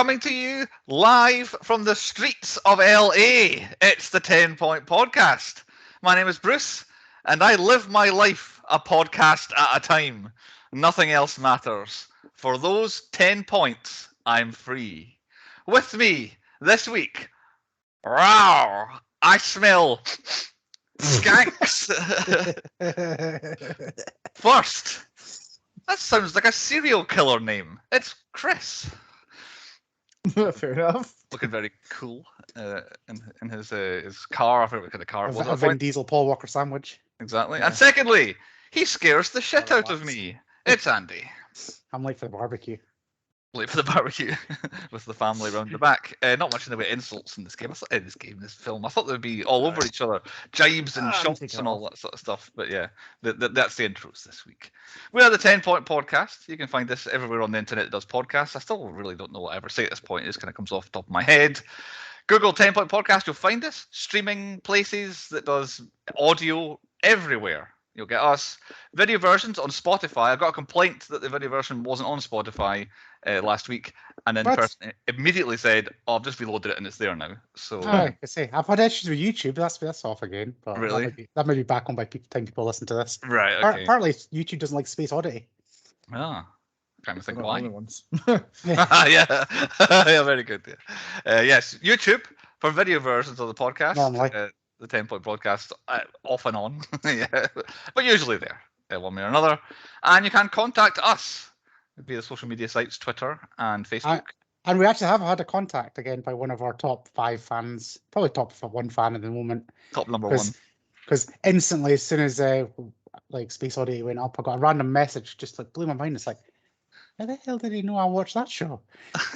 Coming to you live from the streets of LA. It's the 10 Point Podcast. My name is Bruce, and I live my life a podcast at a time. Nothing else matters. For those 10 points, I'm free. With me this week, wow, I smell skanks. First, that sounds like a serial killer name. It's Chris. Fair enough. Looking very cool in his car. I forget what kind of car it was. A Vin Diesel Paul Walker sandwich. Exactly. Yeah. And secondly, he scares the shit out of me. It's Andy. I'm late for the barbecue. Late for the barbecue with the family around the back. Not much in the way of insults in this game. This film. I thought they'd be all over each other, jibes and shots and all that sort of stuff. But yeah, that's the intros this week. We are the 10 Point Podcast. You can find this everywhere on the internet that does podcasts. I still really don't know what I ever say at this point. It just kind of comes off the top of my head. Google 10 Point Podcast. You'll find us. Streaming places that does audio everywhere. You'll get us. Video versions on Spotify. I got a complaint that the video version wasn't on Spotify last week, and then the person immediately said, "Oh, I've just reloaded it and it's there now." So I say I've had issues with YouTube. That's off again. But really, that may be back on by time people listen to this. Right. Okay. Partly YouTube doesn't like Space Oddity. Ah. Trying to think why. Ones. yeah, yeah, very good. Yeah. Yes, YouTube for video versions of the podcast. Normally. The 10 Point Podcast, off and on, yeah, but usually there, one way or another. And you can contact us via the social media sites, Twitter and Facebook. And we actually have had a contact again by one of our top 5 fans, probably top 1 fan at the moment. Top number 1. Because instantly, as soon as Space Oddity went up, I got a random message, just like blew my mind. It's like, how the hell did he know I watched that show?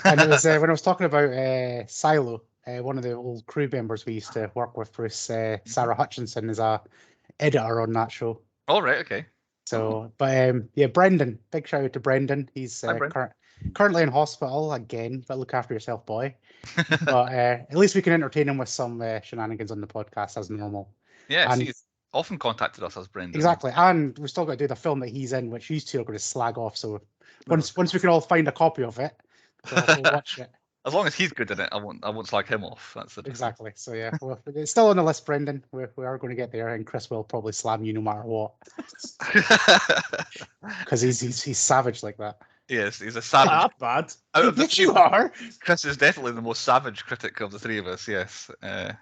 And it was when I was talking about Silo. One of the old crew members we used to work with, Bruce, Sarah Hutchinson, is a editor on that show. Oh, right, okay. So, but yeah, Brendan, big shout out to Brendan. He's currently in hospital again, but look after yourself, boy. But at least we can entertain him with some shenanigans on the podcast as normal. Yeah, he's often contacted us as Brendan. Exactly, and we've still got to do the film that he's in, which you two are going to slag off. So once we can all find a copy of it, we'll watch it. As long as he's good in it, I won't slag him off. That's it. Exactly. So yeah, well, it's still on the list, Brendan. We are going to get there, and Chris will probably slam you no matter what, because he's savage like that. Yes, he's a savage. Not bad. Yes, you are. Chris is definitely the most savage critic of the three of us. Yes, I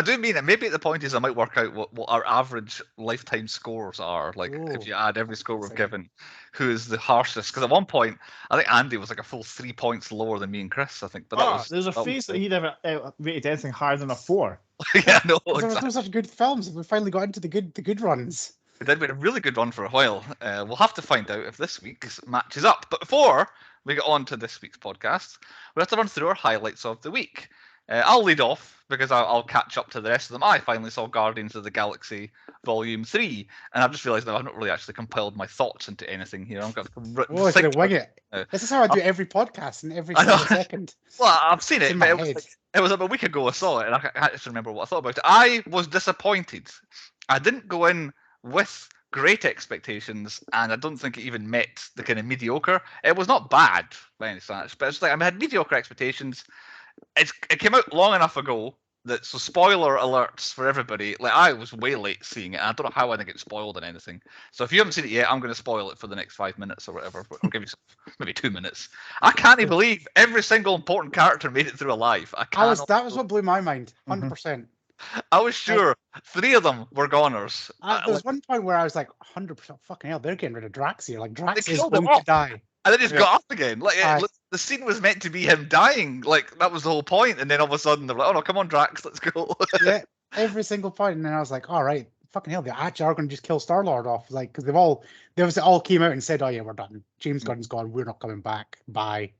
do mean it. Maybe the point is I might work out what our average lifetime scores are. Like if you add every score we've given, who is the harshest? Because at one point I think Andy was like a full 3 points lower than me and Chris. I think. But there's a phase that he never rated anything higher than a 4. Yeah, no. Exactly. Those such good films. We finally got into the good runs. We did a really good one for a while. We'll have to find out if this week's matches up. But before we get on to this week's podcast, we have to run through our highlights of the week. I'll lead off because I'll catch up to the rest of them. I finally saw Guardians of the Galaxy Volume 3, and I've just realised that I've not really actually compiled my thoughts into anything here. I'm going to wing it. This is how I do every podcast and every second. Well, I've seen it, but it was about a week ago I saw it, and I can't just remember what I thought about it. I was disappointed. I didn't go in with great expectations, and I don't think it even met the kind of mediocre. It was not bad by any stretch, but it's like I had mediocre expectations. It came out long enough ago that, so spoiler alerts for everybody. Like, I was way late seeing it, and I don't know how I didn't get spoiled in anything. So if you haven't seen it yet, I'm going to spoil it for the next 5 minutes or whatever. I'll give you maybe 2 minutes. I can't even believe every single important character made it through alive. That was what blew my mind, 100%. I was sure 3 of them were goners. There was one point where I was like, 100% fucking hell, they're getting rid of Drax here. Like, Drax is going to die. And then just got up again. Like, the scene was meant to be him dying. Like, that was the whole point. And then all of a sudden, they're like, oh no, come on, Drax, let's go. Yeah, every single point. And then I was like, all right, fucking hell, they actually are going to just kill Star-Lord off. Like, because they all came out and said, oh yeah, we're done. James Gunn's gone. We're not coming back. Bye.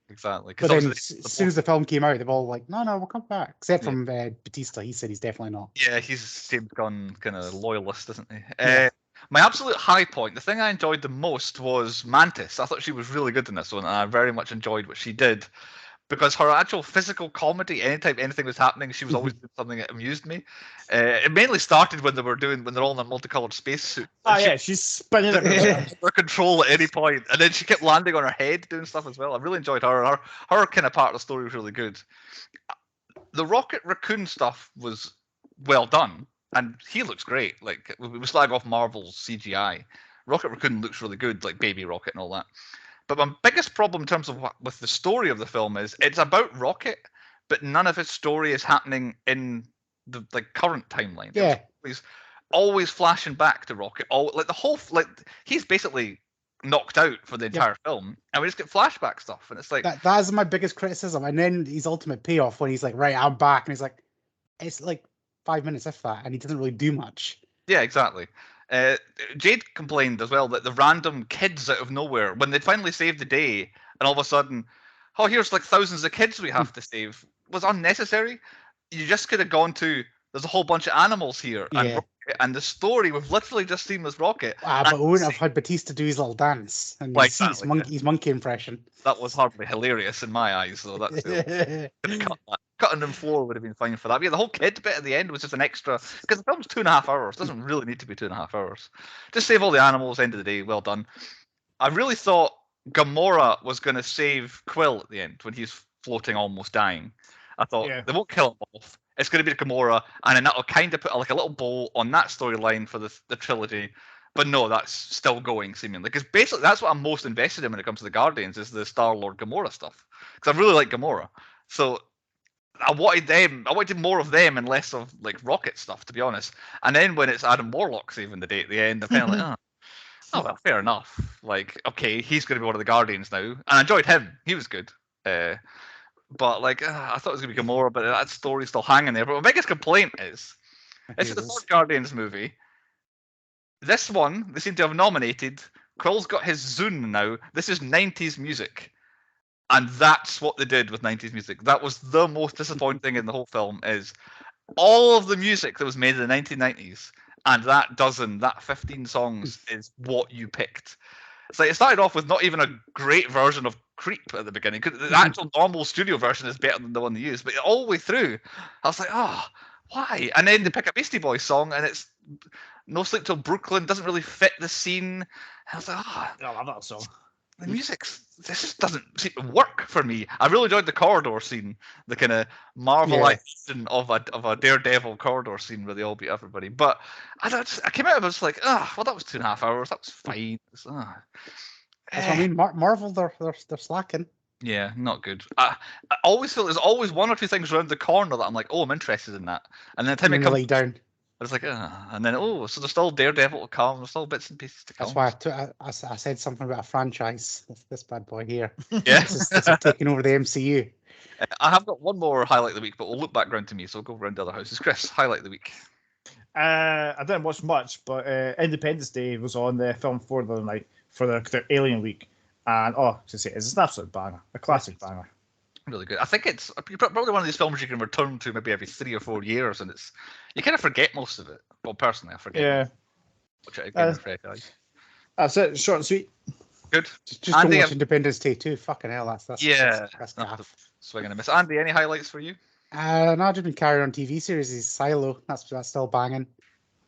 Exactly. But then as soon as the film came out, they've all like, no, we'll come back. Except from Batista. He said he's definitely not. Yeah, he's James Gunn kind of loyalist, isn't he? Yeah. My absolute high point, the thing I enjoyed the most was Mantis. I thought she was really good in this one, and I very much enjoyed what she did. because her actual physical comedy, anytime anything was happening, she was always doing something that amused me. It mainly started when they're all in a multicolored spacesuit. Oh yeah, she's spinning it. Under control at any point, and then she kept landing on her head doing stuff as well. I really enjoyed her. Her kind of part of the story was really good. The Rocket Raccoon stuff was well done, and he looks great. Like we slag off Marvel's CGI. Rocket Raccoon looks really good, like Baby Rocket and all that. But my biggest problem in terms of with the story of the film is it's about Rocket, but none of his story is happening in the current timeline. Yeah. He's always flashing back to Rocket. He's basically knocked out for the entire film, and we just get flashback stuff, and it's like that is my biggest criticism. And then his ultimate payoff when he's like, right, I'm back, and he's like, it's like 5 minutes if that, and he doesn't really do much. Yeah, exactly. Jade complained as well that the random kids out of nowhere, when they finally saved the day, and all of a sudden, oh, here's like thousands of kids we have to save, was unnecessary. You just could have gone to, there's a whole bunch of animals here, and the story we've literally just seen was Rocket. But we wouldn't have had Batista do his little dance and his monkey impression. That was hardly hilarious in my eyes, though. That's cutting them floor would have been fine for that. But yeah, the whole kid bit at the end was just an extra, because the film's 2.5 hours. It doesn't really need to be 2.5 hours. Just save all the animals. End of the day, well done. I really thought Gamora was going to save Quill at the end when he's floating, almost dying. I thought they won't kill him off. It's going to be Gamora, and then that'll kind of put like a little bow on that storyline for the trilogy. But no, that's still going seemingly, because basically that's what I'm most invested in when it comes to the Guardians is the Star-Lord Gamora stuff, because I really like Gamora. So I wanted more of them and less of like Rocket stuff, to be honest. And then when it's Adam Warlock saving the day at the end, I'm kind of like, oh well, fair enough. Like, okay, he's going to be one of the Guardians now, and I enjoyed him. He was good. But like, I thought it was going to be Gamora, but that story's still hanging there. But my biggest complaint is, this is the third Guardians movie. This one, they seem to have nominated. Quill's got his Zune now. This is 90s music. And that's what they did with 90s music. That was the most disappointing thing in the whole film, is all of the music that was made in the 1990s, and that 15 songs is what you picked. It's like it started off with not even a great version of Creep at the beginning, because the actual normal studio version is better than the one they used. But all the way through, I was like, oh, why? And then they pick a Beastie Boys song, and it's No Sleep Till Brooklyn, doesn't really fit the scene. And I was like, oh, I love that song. The music, this just doesn't seem to work for me. I really enjoyed the corridor scene, the kind of Marvelization of a Daredevil corridor scene where they all beat everybody. But I came out of it, I was like, well, that was 2.5 hours. That was fine. That's what I mean. Marvel, they're slacking. Yeah, not good. I always feel there's always one or two things around the corner that I'm like, oh, I'm interested in that, and then the time it comes down. I was like, and then so there's still Daredevil to come. There's still bits and pieces to come. That's why I said something about a franchise. This bad boy here. Yeah, this is taking over the MCU. I have got one more highlight of the week, but we'll look back round to me, so we'll go around the other houses. Chris, highlight of the week. I didn't watch much, but Independence Day was on the film for the night for their Alien week, and it's an absolute banger, a classic banger. Really good. I think it's probably one of these films you can return to maybe every 3 or 4 years, and you kind of forget most of it. Well, personally, I forget. Yeah. Which I again regret. That's it. Short and sweet. Good. Just Andy, don't watch Independence Day too. Fucking hell, that's swing and a miss. Andy, any highlights for you? No, I've just been carrying on TV series. Is Silo. That's still banging.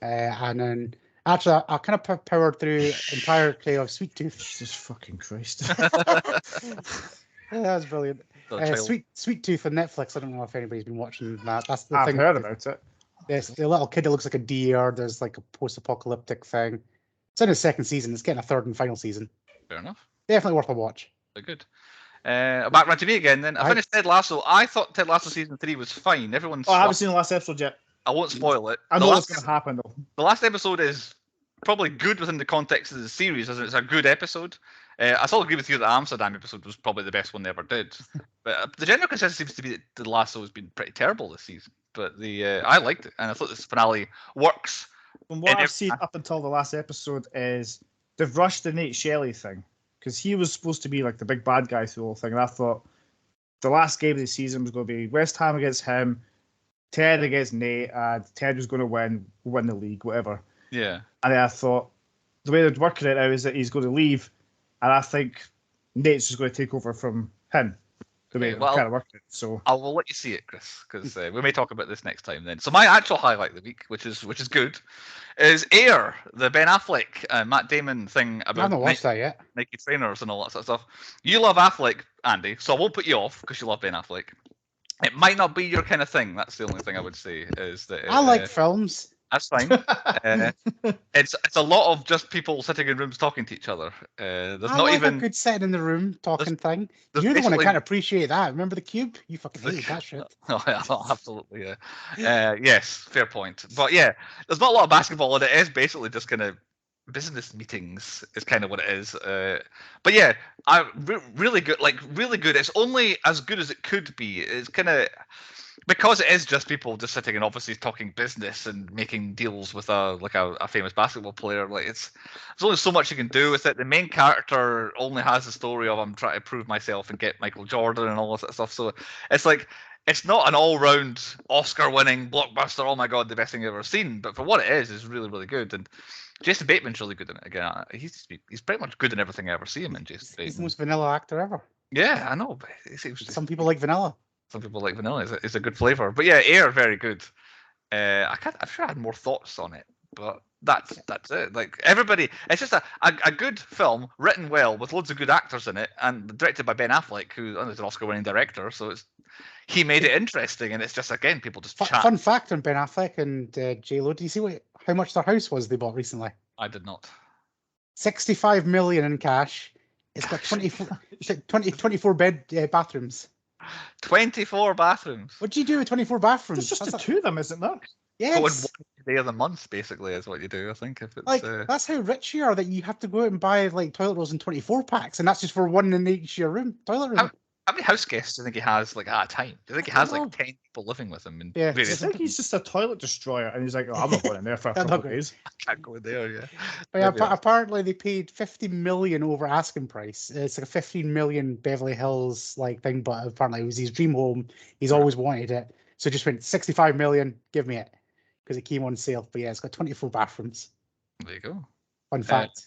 And then actually, I kind of powered through entirety of Sweet Tooth. Jesus fucking Christ. Yeah, that was brilliant. Sweet Tooth on Netflix. I don't know if anybody's been watching that. That's the thing. I've heard about it. Yes, the little kid that looks like a deer. There's like a post-apocalyptic thing. It's in its second season. It's getting a third and final season. Fair enough. Definitely worth a watch. Very good. Back round to me again then. I finished Ted Lasso. I thought Ted Lasso season 3 was fine. I haven't seen the last episode yet. I won't spoil it. I know what's going to happen though. The last episode is probably good within the context of the series, as it's a good episode. I still agree with you that the Amsterdam episode was probably the best one they ever did. But the general consensus seems to be that the Lasso has been pretty terrible this season. But I liked it, and I thought this finale works. From what I've seen up until the last episode is they've rushed the Nate Shelley thing, because he was supposed to be like the big bad guy through the whole thing, and I thought the last game of the season was going to be West Ham against him, Ted against Nate, and Ted was going to win the league, whatever. Yeah. And then I thought the way they're working it out is that he's going to leave, and I think Nate's just going to take over from him. the way Okay, it well, kind of worked. So I will let you see it, Chris, because we may talk about this next time then. So my actual highlight of the week, which is good, is Air, the Ben Affleck Matt Damon thing I've about not watched that yet. Nike trainers and all that sort of stuff. You love Affleck, Andy, so I won't put you off because you love Ben Affleck. It might not be your kind of thing. That's the only thing I would say is that I like films. that's fine. It's a lot of just people sitting in rooms talking to each other. There's I not like even a good sitting in the room talking thing. there's You're the one that basically- can't appreciate that. Remember the Cube? You fucking hated that shit. Oh, yeah, absolutely, yeah. Yes, fair point. But yeah, there's not a lot of basketball, and it is basically just kind of business meetings is kind of what it is. But yeah, really good, like really good. It's only as good as it could be. It's kind of because it is just people just sitting in offices talking business and making deals with a famous basketball player. Like there's only so much you can do with it. The main character only has the story of I'm trying to prove myself and get Michael Jordan and all this sort of stuff. So it's like it's not an all-round Oscar-winning blockbuster. Oh my god, the best thing I've ever seen. But for what it is really really good. And Jason Bateman's really good in it. Again, he's pretty much good in everything I ever see him in. Jason Bateman. He's the most vanilla actor ever. Yeah, I know. But Some people like vanilla. Some people like vanilla. It's a good flavor. But yeah, Air very good. I'm sure I had more thoughts on it, but that's it. Like everybody, it's just a good film written well with loads of good actors in it, and directed by Ben Affleck, who is an Oscar-winning director. So he made it interesting, and it's just again people just chat. Fun fact on Ben Affleck and J-Lo. Do you see how much their house was they bought recently? I did not. 65 million in cash. It's got 24 bathrooms. 24 bathrooms. What do you do with 24 bathrooms? there's just the two of them, isn't there? Yes. One day of the month, basically, is what you do. I think if it's Like that's how rich you are that you have to go out and buy like toilet rolls in 24 packs, and that's just for one in each of your room toilet room. How many house guests do you think he has like at a time? Do you think he has like know. 10 people living with him? Yeah. I think he's just a toilet destroyer, and he's like, "Oh, I'm not going in there for a couple of days." I can't go in there. Yeah. But yeah, apparently they paid 50 million over asking price. It's like a 15 million Beverly Hills like thing, but apparently it was his dream home. He's always wanted it, so just went 65 million. Give me it because it came on sale. But yeah, it's got 24 bathrooms. There you go. Fun fact.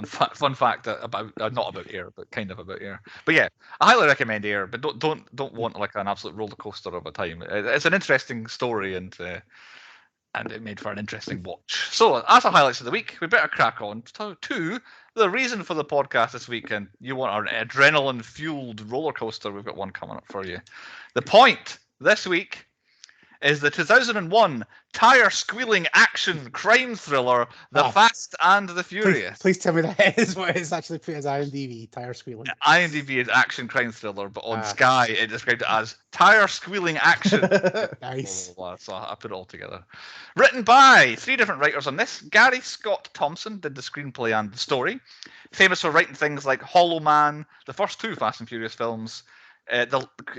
Fun fact about not about Air, but kind of about Air. But yeah, I highly recommend Air, but don't want like an absolute roller coaster of a time. It's an interesting story and it made for an interesting watch. So as the highlights of the week, we better crack on to the reason for the podcast this week. And you want our adrenaline fueled roller coaster? We've got one coming up for you. The point this week is the 2001 tire-squealing action crime thriller, The Fast and the Furious. Please tell me that is what it's actually put as IMDb, tire-squealing. IMDb is action crime thriller, but on Sky it described it as tire-squealing action. Nice. So I put it all together. Written by 3 different writers on this. Gary Scott Thompson did the screenplay and the story. Famous for writing things like Hollow Man, the first 2 Fast and Furious films,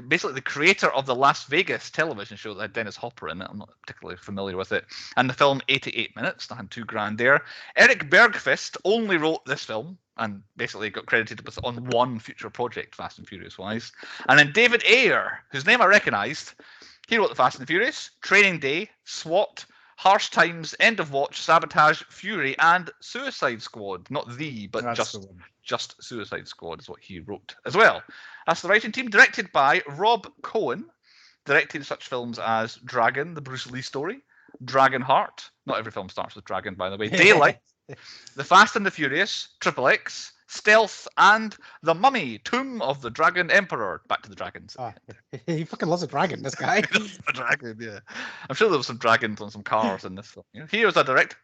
basically the creator of the Las Vegas television show that had Dennis Hopper in it. I'm not particularly familiar with it. And the film 88 Minutes, that had $2,000 there. Eric Bergfist only wrote this film and basically got credited with on one future project, Fast and Furious wise. And then David Ayer, whose name I recognised, he wrote the Fast and Furious, Training Day, SWAT, Harsh Times, End of Watch, Sabotage, Fury, and Suicide Squad. Not but just Suicide Squad is what he wrote as well. That's the writing team, directed by Rob Cohen, directed such films as Dragon, the Bruce Lee story, Dragonheart. Not every film starts with Dragon, by the way. Daylight, The Fast and the Furious, Triple X, Stealth, and The Mummy, Tomb of the Dragon Emperor. Back to the dragons. He fucking loves a dragon, this guy. A dragon, yeah. I'm sure there was some dragons on some cars in this film. Here's a direct.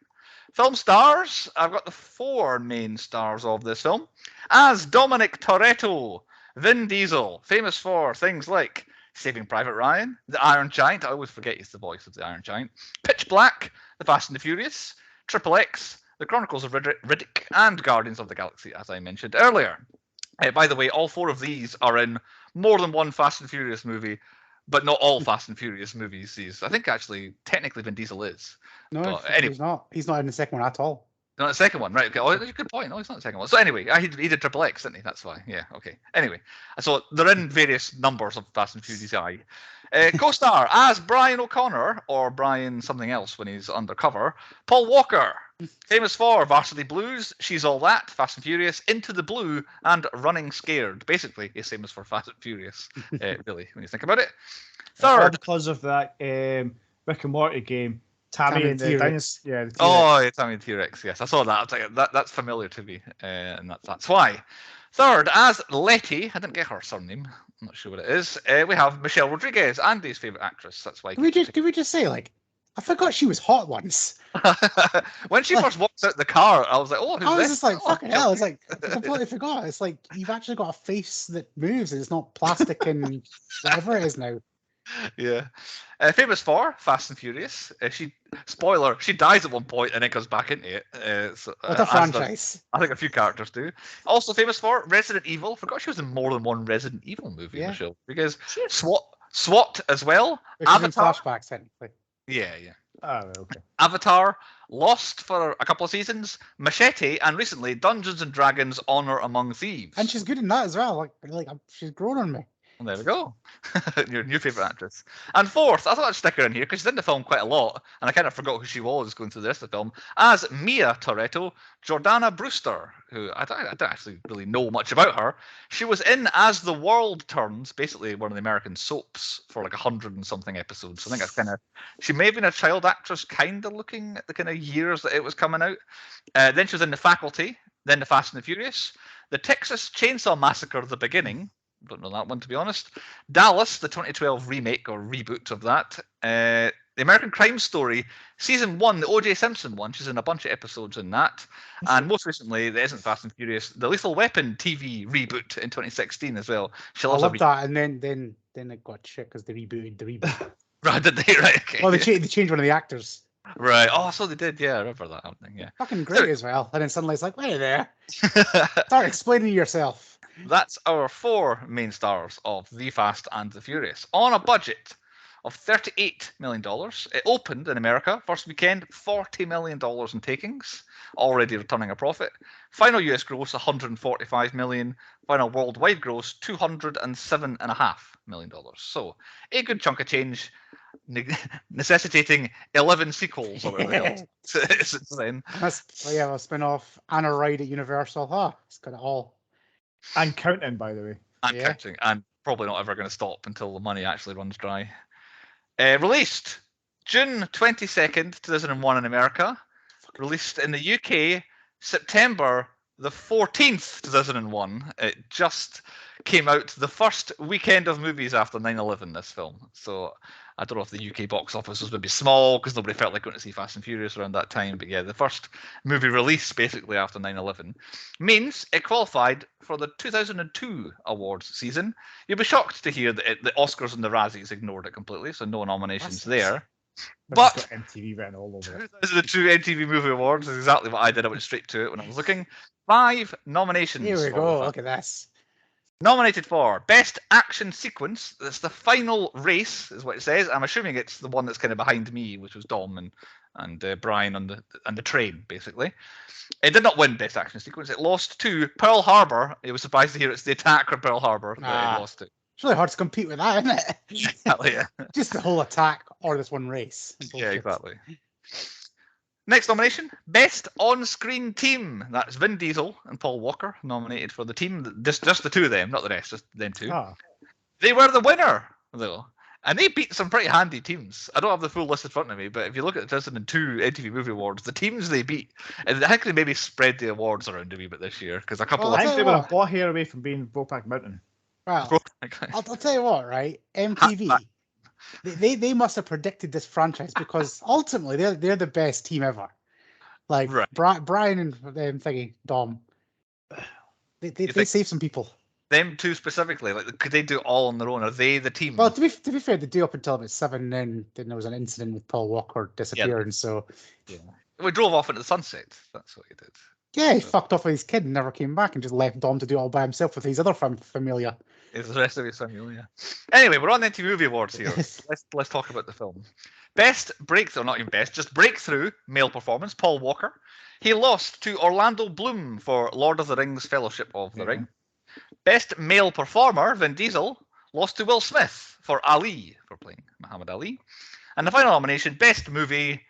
Film stars, I've got the 4 main stars of this film. As Dominic Toretto, Vin Diesel, famous for things like Saving Private Ryan, The Iron Giant, I always forget he's the voice of The Iron Giant, Pitch Black, The Fast and the Furious, Triple X, The Chronicles of Riddick, and Guardians of the Galaxy, as I mentioned earlier. By the way, all 4 of these are in more than one Fast and Furious movie, but not all Fast and Furious movies. I think actually, technically, Vin Diesel is. No, he's not. He's not in the second one at all. Not the second one, right? Okay. Oh, that's a good point. No, it's not the second one. So anyway, he did Triple X, didn't he? That's why. Yeah. Okay. Anyway, so they're in various numbers of Fast and Furious I. Co-star as Brian O'Connor or Brian something else when he's undercover. Paul Walker, famous for Varsity Blues, She's All That, Fast and Furious, Into the Blue, and Running Scared. Basically, he's famous for Fast and Furious. Really, when you think about it. All Third. because of that Rick and Morty game. Tammy and the dinosaur. Yeah, the T-Rex. Oh, yeah, Tammy and T-Rex. Yes, I saw that. I was like, that's familiar to me, and that's why. Third, as Letty, I didn't get her surname. I'm not sure what it is. We have Michelle Rodriguez, Andy's favorite actress. That's why. Can we just say, like, I forgot she was hot once. When she first walked out the car, I was like, oh, who's I was this? just like, fucking hell. It's like, I completely forgot. It's like, you've actually got a face that moves and it's not plastic and whatever it is now. Yeah. Famous for Fast and Furious. Spoiler, she dies at one point and then comes back into it. What a franchise. I think a few characters do. Also famous for Resident Evil. Forgot she was in more than one Resident Evil movie, Yeah. Michelle. Because SWAT as well. Which is in Avatar. flashbacks, technically. Yeah. Oh, okay. Avatar, Lost for a couple of seasons, Machete, and recently Dungeons and Dragons: Honor Among Thieves. And she's good in that as well. Like she's grown on me. Well, there we go. Your new favourite actress. And fourth, I thought I'd stick her in here because she's in the film quite a lot, and I kind of forgot who she was going through the rest of the film, as Mia Toretto, Jordana Brewster, who I don't actually really know much about her. She was in As the World Turns, basically one of the American soaps, for like 100 and something episodes. So I think that's kind of... She may have been a child actress kind of looking at the kind of years that it was coming out. Then she was in The Faculty, then The Fast and the Furious, The Texas Chainsaw Massacre: The Beginning, don't know that one, to be honest. Dallas, the 2012 remake or reboot of that. The American Crime Story, season 1, the O.J. Simpson one. She's in a bunch of episodes in that. And most recently, there isn't Fast and Furious, the Lethal Weapon TV reboot in 2016 as well. I love that, and then it got shit because they rebooted the reboot. Right, did they? Right, okay. Well, they changed one of the actors. Right. Oh, so they did. Yeah, I remember that happening. Yeah. Fucking great as well. And then suddenly it's like, wait there. Start explaining yourself. That's our 4 main stars of The Fast and the Furious on a budget of $38 million. It opened in America first weekend, $40 million in takings, already returning a profit. Final US gross $145 million. Final worldwide gross $207.5 million. So a good chunk of change, necessitating 11 sequels or whatever since then. Yeah, a spin-off and a ride at Universal. Oh, it's got it all. And counting, by the way. And counting, and probably not ever going to stop until the money actually runs dry. Released June 22nd, 2001 in America. Released in the UK September the 14th, 2001. It just came out the first weekend of movies after 9/11, this film. So I don't know if the UK box office was maybe small because nobody felt like going to see Fast and Furious around that time. But yeah, the first movie release basically after 9/11 means it qualified for the 2002 awards season. You'll be shocked to hear that the Oscars and the Razzies ignored it completely, so no nominations there. But MTV written all over it. 2002 MTV Movie Awards is exactly what I did. I went straight to it when I was looking. 5 nominations. Here we go. Look at this. Nominated for Best Action Sequence. That's the final race, is what it says. I'm assuming it's the one that's kind of behind me, which was Dom and Brian on the train, basically. It did not win Best Action Sequence. It lost to Pearl Harbor. It was surprised to hear it's the attack on Pearl Harbor, but it lost it. It's really hard to compete with that, isn't it? Exactly, yeah. Just the whole attack or this one race. Yeah, exactly. Next nomination, Best On-Screen Team. That's Vin Diesel and Paul Walker nominated for the team. Just the two of them, not the rest, just them two. Ah. They were the winner, though. And they beat some pretty handy teams. I don't have the full list in front of me, but if you look at the 2002 MTV Movie Awards, the teams they beat, and I think they maybe spread the awards around a wee bit this year, because a couple I of... think they were a ball hair away from being Brokeback Mountain. Well, I'll tell you what, right? MTV, they must have predicted this franchise because ultimately they're the best team ever. Like Brian and thingy Dom, they save some people. Them two specifically, like, could they do it all on their own? Are they the team? Well, to be fair, they do up until about 7, then there was an incident with Paul Walker disappearing. So we drove off into the sunset. That's what he did. Yeah, he fucked off with his kid and never came back and just left Dom to do it all by himself with his other familia. It's the rest of his familia. Anyway, we're on the MTV Movie Awards here. Let's talk about the film. Best breakthrough, not even best, just breakthrough male performance, Paul Walker. He lost to Orlando Bloom for Lord of the Rings Fellowship of the Ring. Best male performer, Vin Diesel, lost to Will Smith for Ali, for playing Muhammad Ali. And the final nomination, best movie,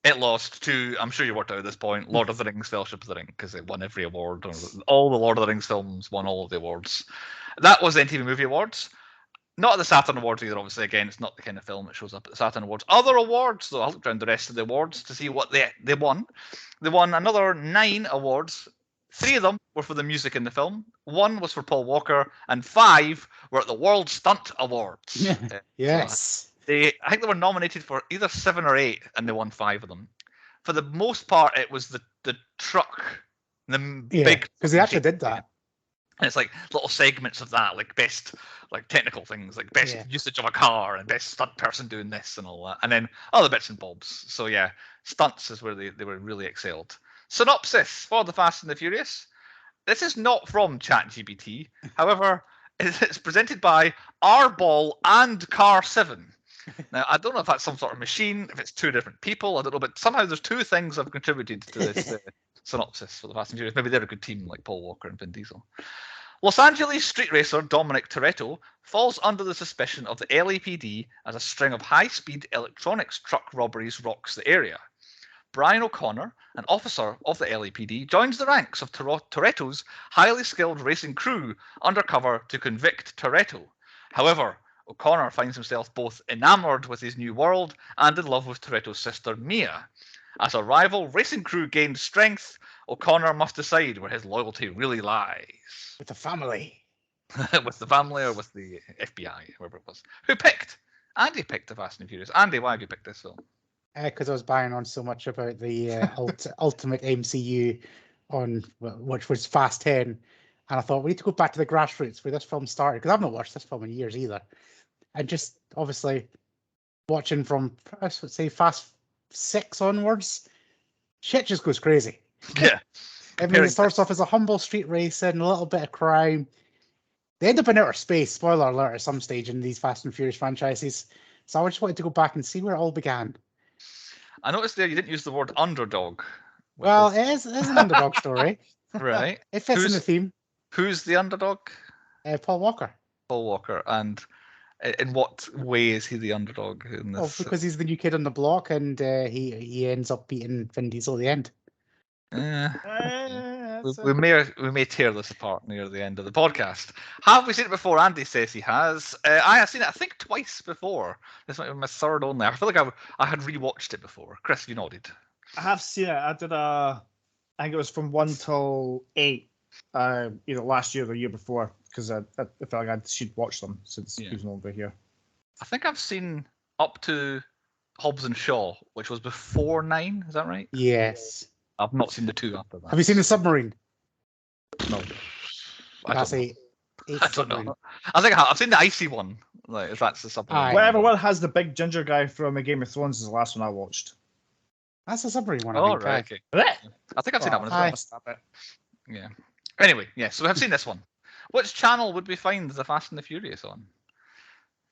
it lost to, I'm sure you worked out at this point, Lord of the Rings Fellowship of the Ring, because it won every award. All the Lord of the Rings films won all of the awards. That was the MTV Movie Awards. Not at the Saturn Awards either, obviously. Again, it's not the kind of film that shows up at the Saturn Awards. Other awards, though, I looked around the rest of the awards to see what they won. They won another 9 awards. 3 of them were for the music in the film. 1 was for Paul Walker, and 5 were at the World Stunt Awards. Yes. I think they were nominated for either 7 or 8, and they won 5 of them. For the most part, it was the truck, the big. Because they actually did that. And it's like little segments of that, like best, like technical things, like best usage of a car and best stunt person doing this and all that, and then other bits and bobs. So yeah, stunts is where they were really excelled. Synopsis for the Fast and the Furious. This is not from ChatGPT. However, it's presented by R-Ball and Car 7. Now, I don't know if that's some sort of machine, if it's 2 different people, I don't know, but somehow there's 2 things that have contributed to this synopsis for the Fast and Furious. Maybe they're a good team like Paul Walker and Vin Diesel. Los Angeles street racer Dominic Toretto falls under the suspicion of the LAPD as a string of high-speed electronics truck robberies rocks the area. Brian O'Connor, an officer of the LAPD, joins the ranks of Toretto's highly skilled racing crew undercover to convict Toretto. However, O'Connor finds himself both enamored with his new world and in love with Toretto's sister Mia. As a rival racing crew gains strength, O'Connor must decide where his loyalty really lies. With the family. With the family or with the FBI, whoever it was. Who picked? Andy picked the Fast and Furious. Andy, why have you picked this film? Because I was banging on so much about the ultimate MCU on which was Fast 10. And I thought we need to go back to the grassroots where this film started. Because I've not watched this film in years either. And just obviously watching from, I would say, Fast 6 onwards, shit just goes crazy. Yeah. I mean, it starts off as a humble street racing, a little bit of crime. They end up in outer space, spoiler alert, at some stage in these Fast and Furious franchises. So I just wanted to go back and see where it all began. I noticed there you didn't use the word underdog. Well, it is an underdog story. Right. It fits in the theme. Who's the underdog? Paul Walker. Paul Walker. And in what way is he the underdog in this? Oh, because he's the new kid on the block, and he ends up beating Vin Diesel at the end. We may tear this apart near the end of the podcast. Have we seen it before? Andy says he has. I have seen it, I think, twice before. This might be my third only. I feel like I had rewatched it before. Chris, you nodded. I have seen it. I think it was from 1 till 8, either last year or the year before, because I felt like I should watch them since he was no longer here. I think I've seen up to Hobbs and Shaw, which was before 9. Is that right? Yes. I've not seen the 2 after that. Have you seen The Submarine? No. That's I don't know. I think I've seen the icy one. Like, if that's the Submarine. Whatever one has the big ginger guy from Game of Thrones is the last one I watched. That's the Submarine one. Oh, right. Okay. I think I've seen that one as well. Yeah. Anyway, yeah. So we have seen this one. Which channel would we find the Fast and the Furious on?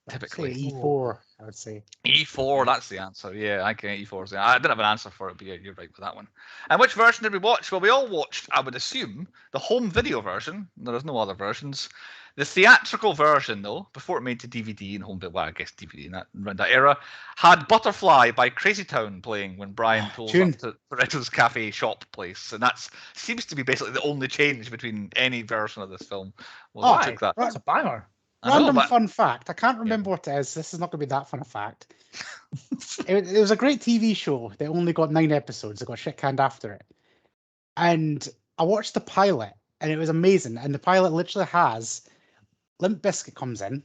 Typically E4, I would say. E4, that's the answer. Yeah, I can E4. I didn't have an answer for it, but yeah, you're right with that one. And which version did we watch? Well, we all watched, I would assume, the home video version. There is no other versions. The theatrical version, though, before it made to DVD and home video, well, I guess DVD around that era, had Butterfly by Crazy Town playing when Brian pulls up to Toretto's cafe shop place. And that seems to be basically the only change between any version of this film. Well, took that. That's a banger. Random fun fact. I can't remember what it is. This is not going to be that fun a fact. it was a great TV show that only got 9 episodes. It got shit canned after it. And I watched the pilot, and it was amazing. And the pilot literally has Limp Bizkit comes in,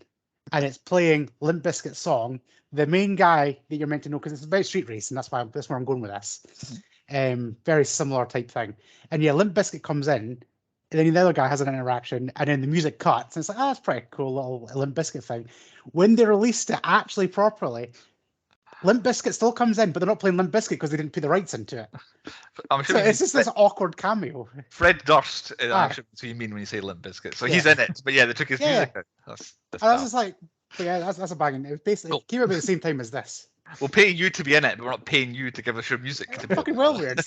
and it's playing Limp Bizkit's song. The main guy that you're meant to know, because it's about street racing. That's where I'm going with this. Very similar type thing. And yeah, Limp Bizkit comes in. And then the other guy has an interaction, and then the music cuts, and it's like, oh, that's pretty cool little Limp Bizkit thing. When they released it actually properly, Limp Bizkit still comes in, but they're not playing Limp Bizkit because they didn't put the rights into it. I'm sure so it's just this awkward cameo. Fred Durst, actually, that's what you mean when you say Limp Bizkit. So he's in it, but yeah, they took his music out. I was just like, yeah, that's a banging. It was basically came out at the same time as this. We'll pay you to be in it, but we're not paying you to give us your music. To be Fucking well weird.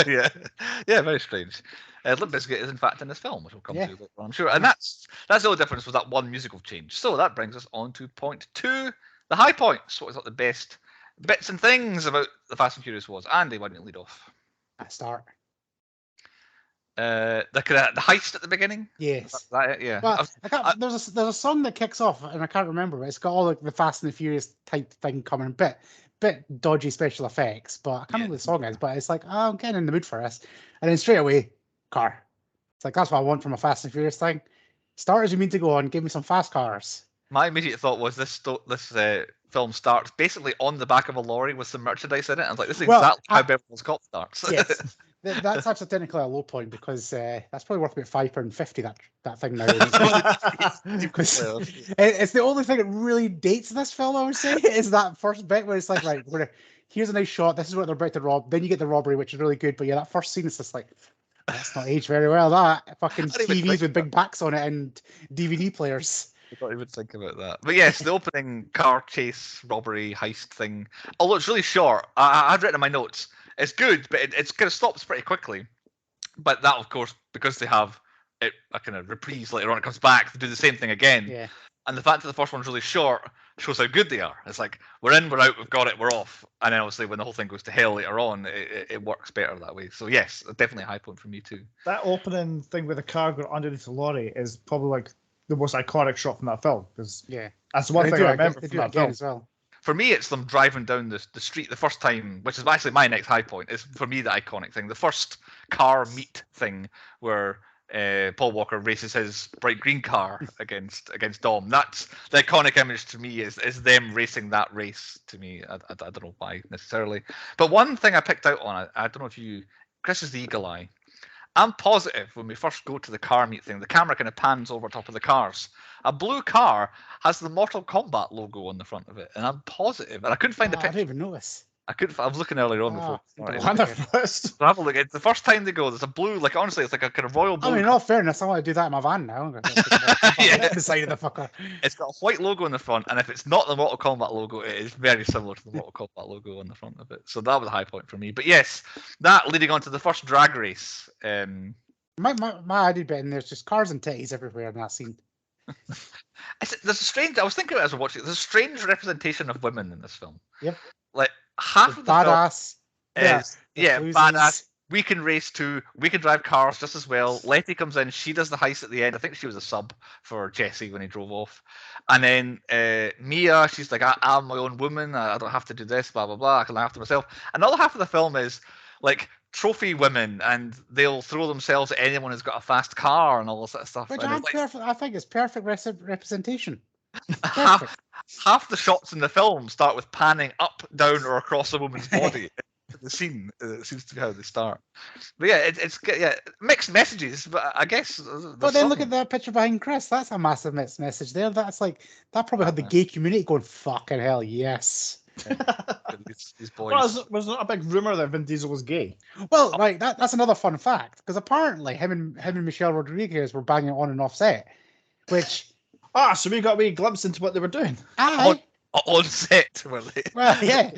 yeah, yeah, very strange. Limp Bizkit is in fact in this film, which we'll come to later on, I'm sure. And that's the only difference with that one musical change. So that brings us on to point 2, the high points. What is the best bits and things about the Fast and Furious was? Andy, why don't you lead off? I start. The heist at the beginning. Yes. Yeah. Well, there's a song that kicks off, and I can't remember, but it's got all the Fast and the Furious type thing coming, bit dodgy special effects, but I can't remember what the song is. But it's like, oh, I'm getting in the mood for this, and then straight away, car. It's like that's what I want from a Fast and Furious thing. Start as you mean to go on. Give me some fast cars. My immediate thought was this film starts basically on the back of a lorry with some merchandise in it. I was like, this is exactly how Beverly Hills Cop starts. Yes. That's actually technically a low point because that's probably worth about £5.50 that thing now. It's the only thing that really dates this film, I would say, is that first bit where it's like, right, here's a nice shot. This is what they're about to rob. Then you get the robbery, which is really good. But yeah, that first scene is just like, that's not aged very well. That fucking TVs with big backs on it and DVD players. I don't even think about that. But yes, the opening car chase, robbery, heist thing. Although it's really short. I've written in my notes. It's good, but it kind of stops pretty quickly. But that, of course, because they have a kind of reprise later on, it comes back to do the same thing again. Yeah. And the fact that the first one's really short shows how good they are. It's like, we're in, we're out, we've got it, we're off. And then obviously when the whole thing goes to hell later on, it works better that way. So yes, definitely a high point for me too. That opening thing with the car going underneath the lorry is probably like the most iconic shot from that film. Because that's one thing I remember from that film as well. For me, it's them driving down the street the first time, which is actually my next high point, is for me the iconic thing. The first car meet thing where Paul Walker races his bright green car against Dom. That's the iconic image to me, is them racing that race to me. I don't know why necessarily. But one thing I picked out on, I don't know if you, Chris is the eagle eye. I'm positive when we first go to the car meet thing, the camera kind of pans over top of the cars. A blue car has the Mortal Kombat logo on the front of it, and I'm positive. And I couldn't find the picture. I didn't even notice. I was looking earlier on before. So have a look. It's the first time they go. There's a blue, like honestly, it's like a kind of royal blue. I mean, in all fairness, I want to do that in my van now. The side of the fucker. It's got a white logo on the front, and if it's not the Mortal Kombat logo, it is very similar to the Mortal Kombat logo on the front of it. So that was a high point for me. But yes, that leading on to the first drag race. My added bit in there's just cars and titties everywhere in that scene. There's a strange. I was thinking about it as I was watching it. There's a strange representation of women in this film. Yep. Like half of the badass. Film is badass. We can race too. We can drive cars just as well. Letty comes in. She does the heist at the end. I think she was a sub for Jesse when he drove off. And then Mia, she's like, I'm my own woman. I don't have to do this. Blah blah blah. I can look after myself. Another half of the film is like trophy women, and they'll throw themselves at anyone who's got a fast car and all this sort of stuff. Which I think is perfect representation. Half the shots in the film start with panning up, down, or across a woman's body. The scene seems to be how they start. But yeah, it's mixed messages. But I guess. But then look at that picture behind Chris. That's a massive mixed message there. That's like that probably had the gay community going fucking hell yes. These boys. Well, was not a big rumor that Vin Diesel was gay. Well, right, that's another fun fact because apparently him and Michelle Rodriguez were banging on and off set, which. So we got a wee glimpse into what they were doing. On set, were they? Well, yeah.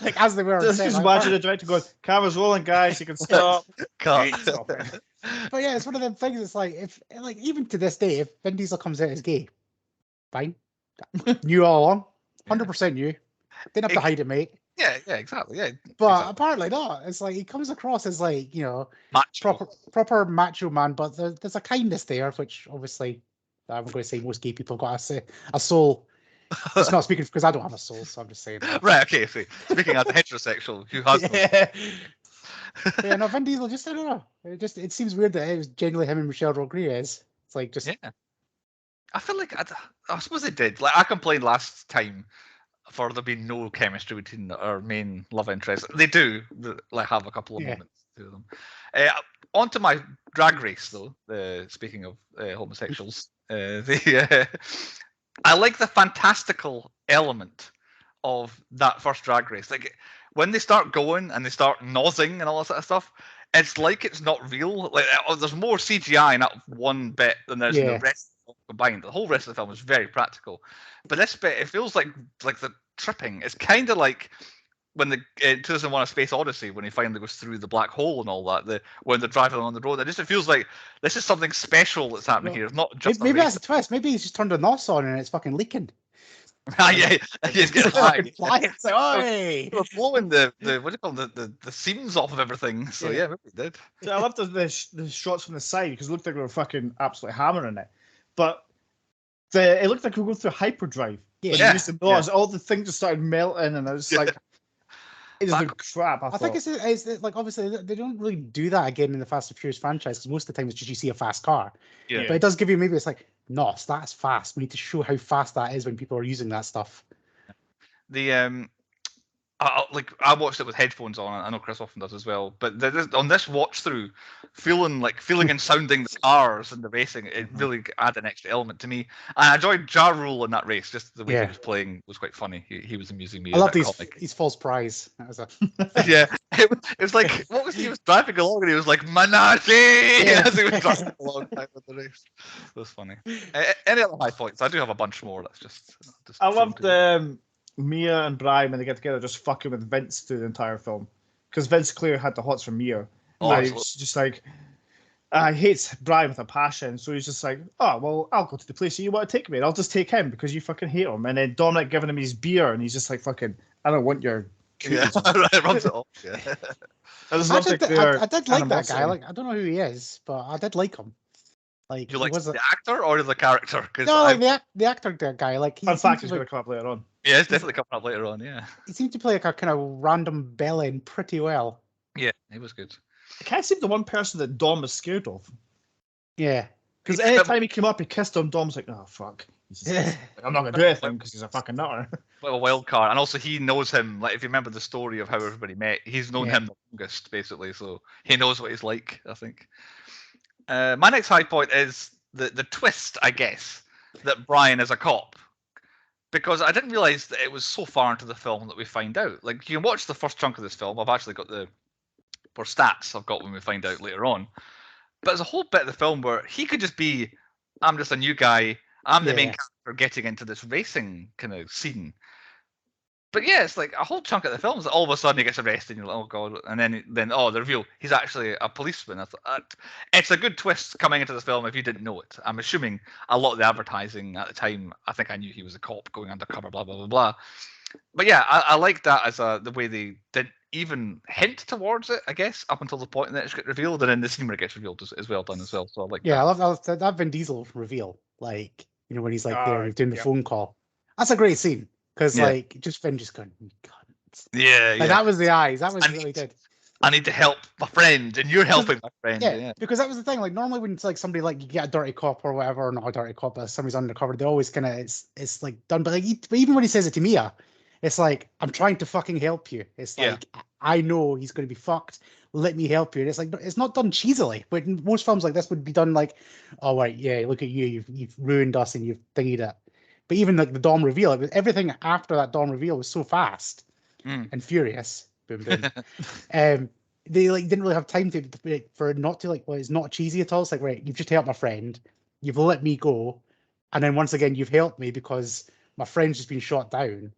Like as they were on set. Just imagine the director going, "Camera's rolling, guys. You can stop." Cut. But yeah, it's one of them things. It's like even to this day, if Vin Diesel comes out as gay, fine. Knew all along, 100% knew. Didn't have to hide it, mate. Yeah, exactly. Yeah, but apparently not. It's like he comes across as like proper macho man, but there's a kindness there, which obviously. I'm going to say most gay people have got a soul. It's not speaking because I don't have a soul, so I'm just saying that. Right, okay. So speaking as a heterosexual who has yeah, no, Vin Diesel, just I don't know. It seems weird that it was genuinely him and Michelle Rodriguez. It's like just. Yeah. I feel like I suppose they did. Like I complained last time for there being no chemistry between our main love interests. They do like have a couple of moments to them. On to my drag race though. Speaking of homosexuals. I like the fantastical element of that first drag race. Like when they start going and they start nozzing and all that sort of stuff, it's like it's not real. Like there's more CGI in that one bit than there's in the rest of the film combined. The whole rest of the film is very practical, but this bit it feels like tripping. It's kind of like when the 2001: A Space Odyssey, when he finally goes through the black hole and all that. When they're driving on the road, it feels like this is something special that's happening here. It's not just maybe that's a twist. Maybe he's just turned the NOS on and it's fucking leaking. Yeah, he's getting flying. It's like, oi! They were blowing the what do you call them, the seams off of everything. So yeah, maybe it did. So I love the shots from the side because it looked like we were fucking absolutely hammering it, but it looked like we were going through hyperdrive. Yeah, all the things just started melting, and I was like, it just looked crap. I think it's like obviously they don't really do that again in the Fast and Furious franchise because most of the time it's just you see a fast car. Yeah. But it does give you maybe it's like, NOS, that's fast. We need to show how fast that is when people are using that stuff. The I watched it with headphones on. I know Chris often does as well. But on this watch through, feeling and sounding the cars and the racing, it really added an extra element to me. And I enjoyed Ja Rule in that race. Just the way he was playing was quite funny. He was amusing me. I loved his false prize. That was yeah. It was like, what was he was driving along and he was like, Menage! As he was driving along with the race. It was funny. Any other high points? I do have a bunch more. That's just I loved Mia and Brian when they get together just fucking with Vince through the entire film because Vince clearly had the hots for Mia. He's just like he hates Brian with a passion, so he's just like, oh well, I'll go to the place you want to take me and I'll just take him because you fucking hate him. And then Dominic giving him his beer and he's just like, fucking, I don't want your right, runs it off. Yeah. I did like that guy. Like, I don't know who he is, but I did like him. Like, you like the actor or the character? No, like the actor guy. Like, fun fact, he's going to come up later on. Yeah, it's definitely coming up later on. Yeah, he seemed to play like a kind of random bellend pretty well. Yeah, he was good. I can't seem the one person that Dom was scared of. Yeah, because anytime he came up, he kissed him. Dom's like, oh fuck. Like, I'm not gonna do anything because he's a fucking nutter. Well, a wild card, and also he knows him. Like, if you remember the story of how everybody met, he's known him the longest, basically. So he knows what he's like, I think. My next high point is the twist, I guess, that Brian is a cop. Because I didn't realise that it was so far into the film that we find out. Like, you can watch the first chunk of this film. I've actually got for stats I've got when we find out later on. But there's a whole bit of the film where he could just be, I'm just a new guy. I'm the main character getting into this racing kind of scene. But yeah, it's like a whole chunk of the film is all of a sudden he gets arrested and you're like, oh god, and then the reveal, he's actually a policeman. I thought, it's a good twist coming into the film if you didn't know it. I'm assuming a lot of the advertising at the time, I think I knew he was a cop going undercover, blah blah blah blah. But yeah, I like that as the way they did even hint towards it, I guess, up until the point that it gets revealed, and then the scene where it gets revealed is well done as well. So I like that. I love that Vin Diesel reveal, like, you know, when he's like there doing the phone call. That's a great scene. Because like just Finn just going, yeah, like, that was the eyes. That was really good. I need to help my friend, and you're helping my friend. Yeah, because that was the thing. Like, normally when it's like somebody, like, you get a dirty cop or whatever, or not a dirty cop, but somebody's undercover, they always kind of it's like done. But like, even when he says it to Mia, it's like, I'm trying to fucking help you. It's like, I know he's going to be fucked. Let me help you. And it's like, it's not done cheesily. But in most films like this would be done like, oh right, yeah, look at you, you've ruined us and you've thingied it. But even like the Dom reveal, everything after that Dom reveal was so fast and furious. Boom, boom. They like didn't really have time for it not to, like, well, it's not cheesy at all. It's like, right, you've just helped my friend, you've let me go, and then once again you've helped me because my friend's just been shot down,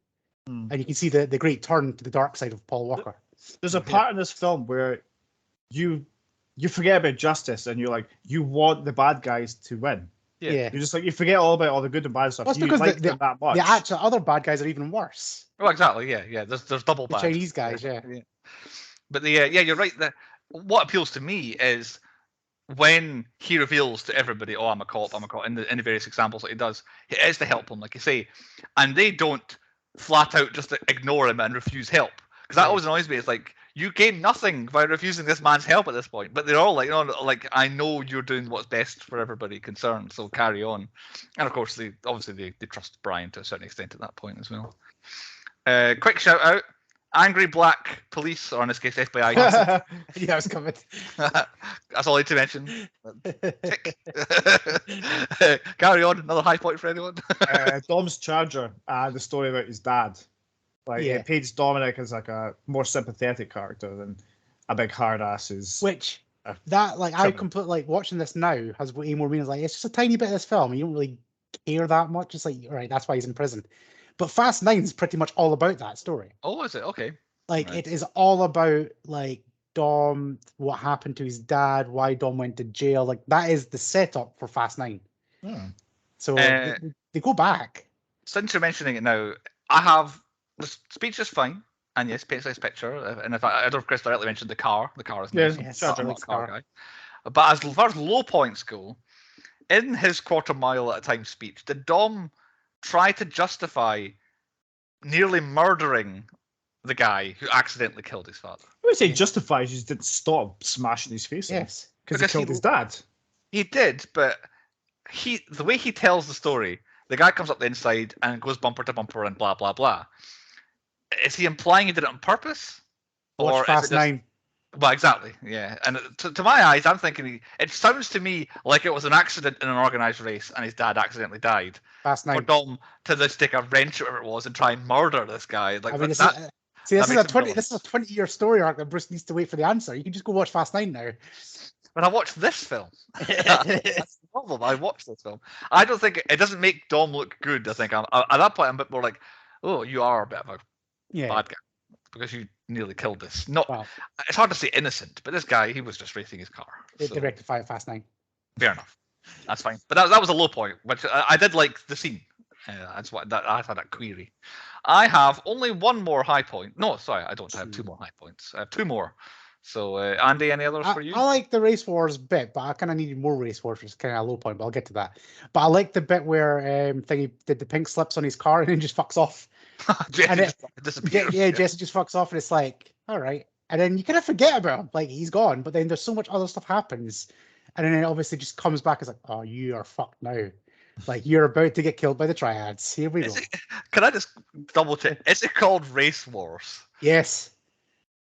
and you can see the great turn to the dark side of Paul Walker. There's a part in this film where you forget about justice and you're like, you want the bad guys to win. Yeah. You're just like, you forget all about all the good and bad stuff. That's because like them that much. The actual other bad guys are even worse. Well, exactly. Yeah. There's double bad. The Chinese guys. Yeah. But you're right. What appeals to me is when he reveals to everybody, "Oh, I'm a cop. In the various examples that he does, it is to help them, like you say, and they don't flat out just ignore him and refuse help. Because that always annoys me. It's like, you gain nothing by refusing this man's help at this point. But they're all like, like, I know you're doing what's best for everybody concerned, so carry on. And of course, they trust Brian to a certain extent at that point as well. Quick shout out: angry black police, or in this case FBI. Yeah, I was covered. That's all I need to mention. Tick. Carry on. Another high point for anyone. Dom's Charger, the story about his dad. Like, it paints Dominic as like a more sympathetic character than a big hard ass who's... Which, I completely, like, watching this now has way more meaning. Like, it's just a tiny bit of this film. You don't really care that much. It's like, all right, that's why he's in prison. But Fast 9's pretty much all about that story. Oh, is it? Okay. Like Right. it is all about like Dom, what happened to his dad, why Dom went to jail. Like that is the setup for Fast 9. So they go back. Since you're mentioning it now, I have the speech is fine, and yes, paints a nice picture. And if I don't know if Chris directly mentioned the car is nice. Yes, I'm not a car guy. But as far as low points go, in his quarter mile at a time speech, did Dom try to justify nearly murdering the guy who accidentally killed his father? I would say justifies, he just didn't stop smashing his face in. Yes. Because he killed his dad. He did, but the way he tells the story, the guy comes up the inside and goes bumper to bumper and blah, blah, blah. Is he implying he did it on purpose? Watch Fast 9. Well, exactly, yeah. And to my eyes, I'm thinking it sounds to me like it was an accident in an organised race and his dad accidentally died. Fast 9. For Dom to just take a wrench or whatever it was and try and murder this guy. Like, I mean, this is a 20-year story arc that Bruce needs to wait for the answer. You can just go watch Fast 9 now. But I watched this film. That's the problem. I watched this film. I don't think it doesn't make Dom look good. I think at that point I'm a bit more like, oh, you are a bit of a bad guy because you nearly killed this. It's hard to say innocent, but this guy, he was just racing his car. They rectify it Fast 9. Fair enough. That's fine. But that was a low point, which I did like the scene. That's what I had that query. I have only one more high point. No, sorry, I don't have two more high points. I have two more. So, Andy, any others for you? I like the race wars bit, but I kind of needed more race wars, which is kind of a low point, but I'll get to that. But I like the bit where Thingy did the pink slips on his car and then just fucks off. Jesse disappears. Yeah, Jesse just fucks off and it's like, all right. And then you kind of forget about him. Like, he's gone, but then there's so much other stuff happens. And then it obviously just comes back as like, oh, you are fucked now. Like, you're about to get killed by the triads. Here we go. Can I just double check? Is it called Race Wars? Yes.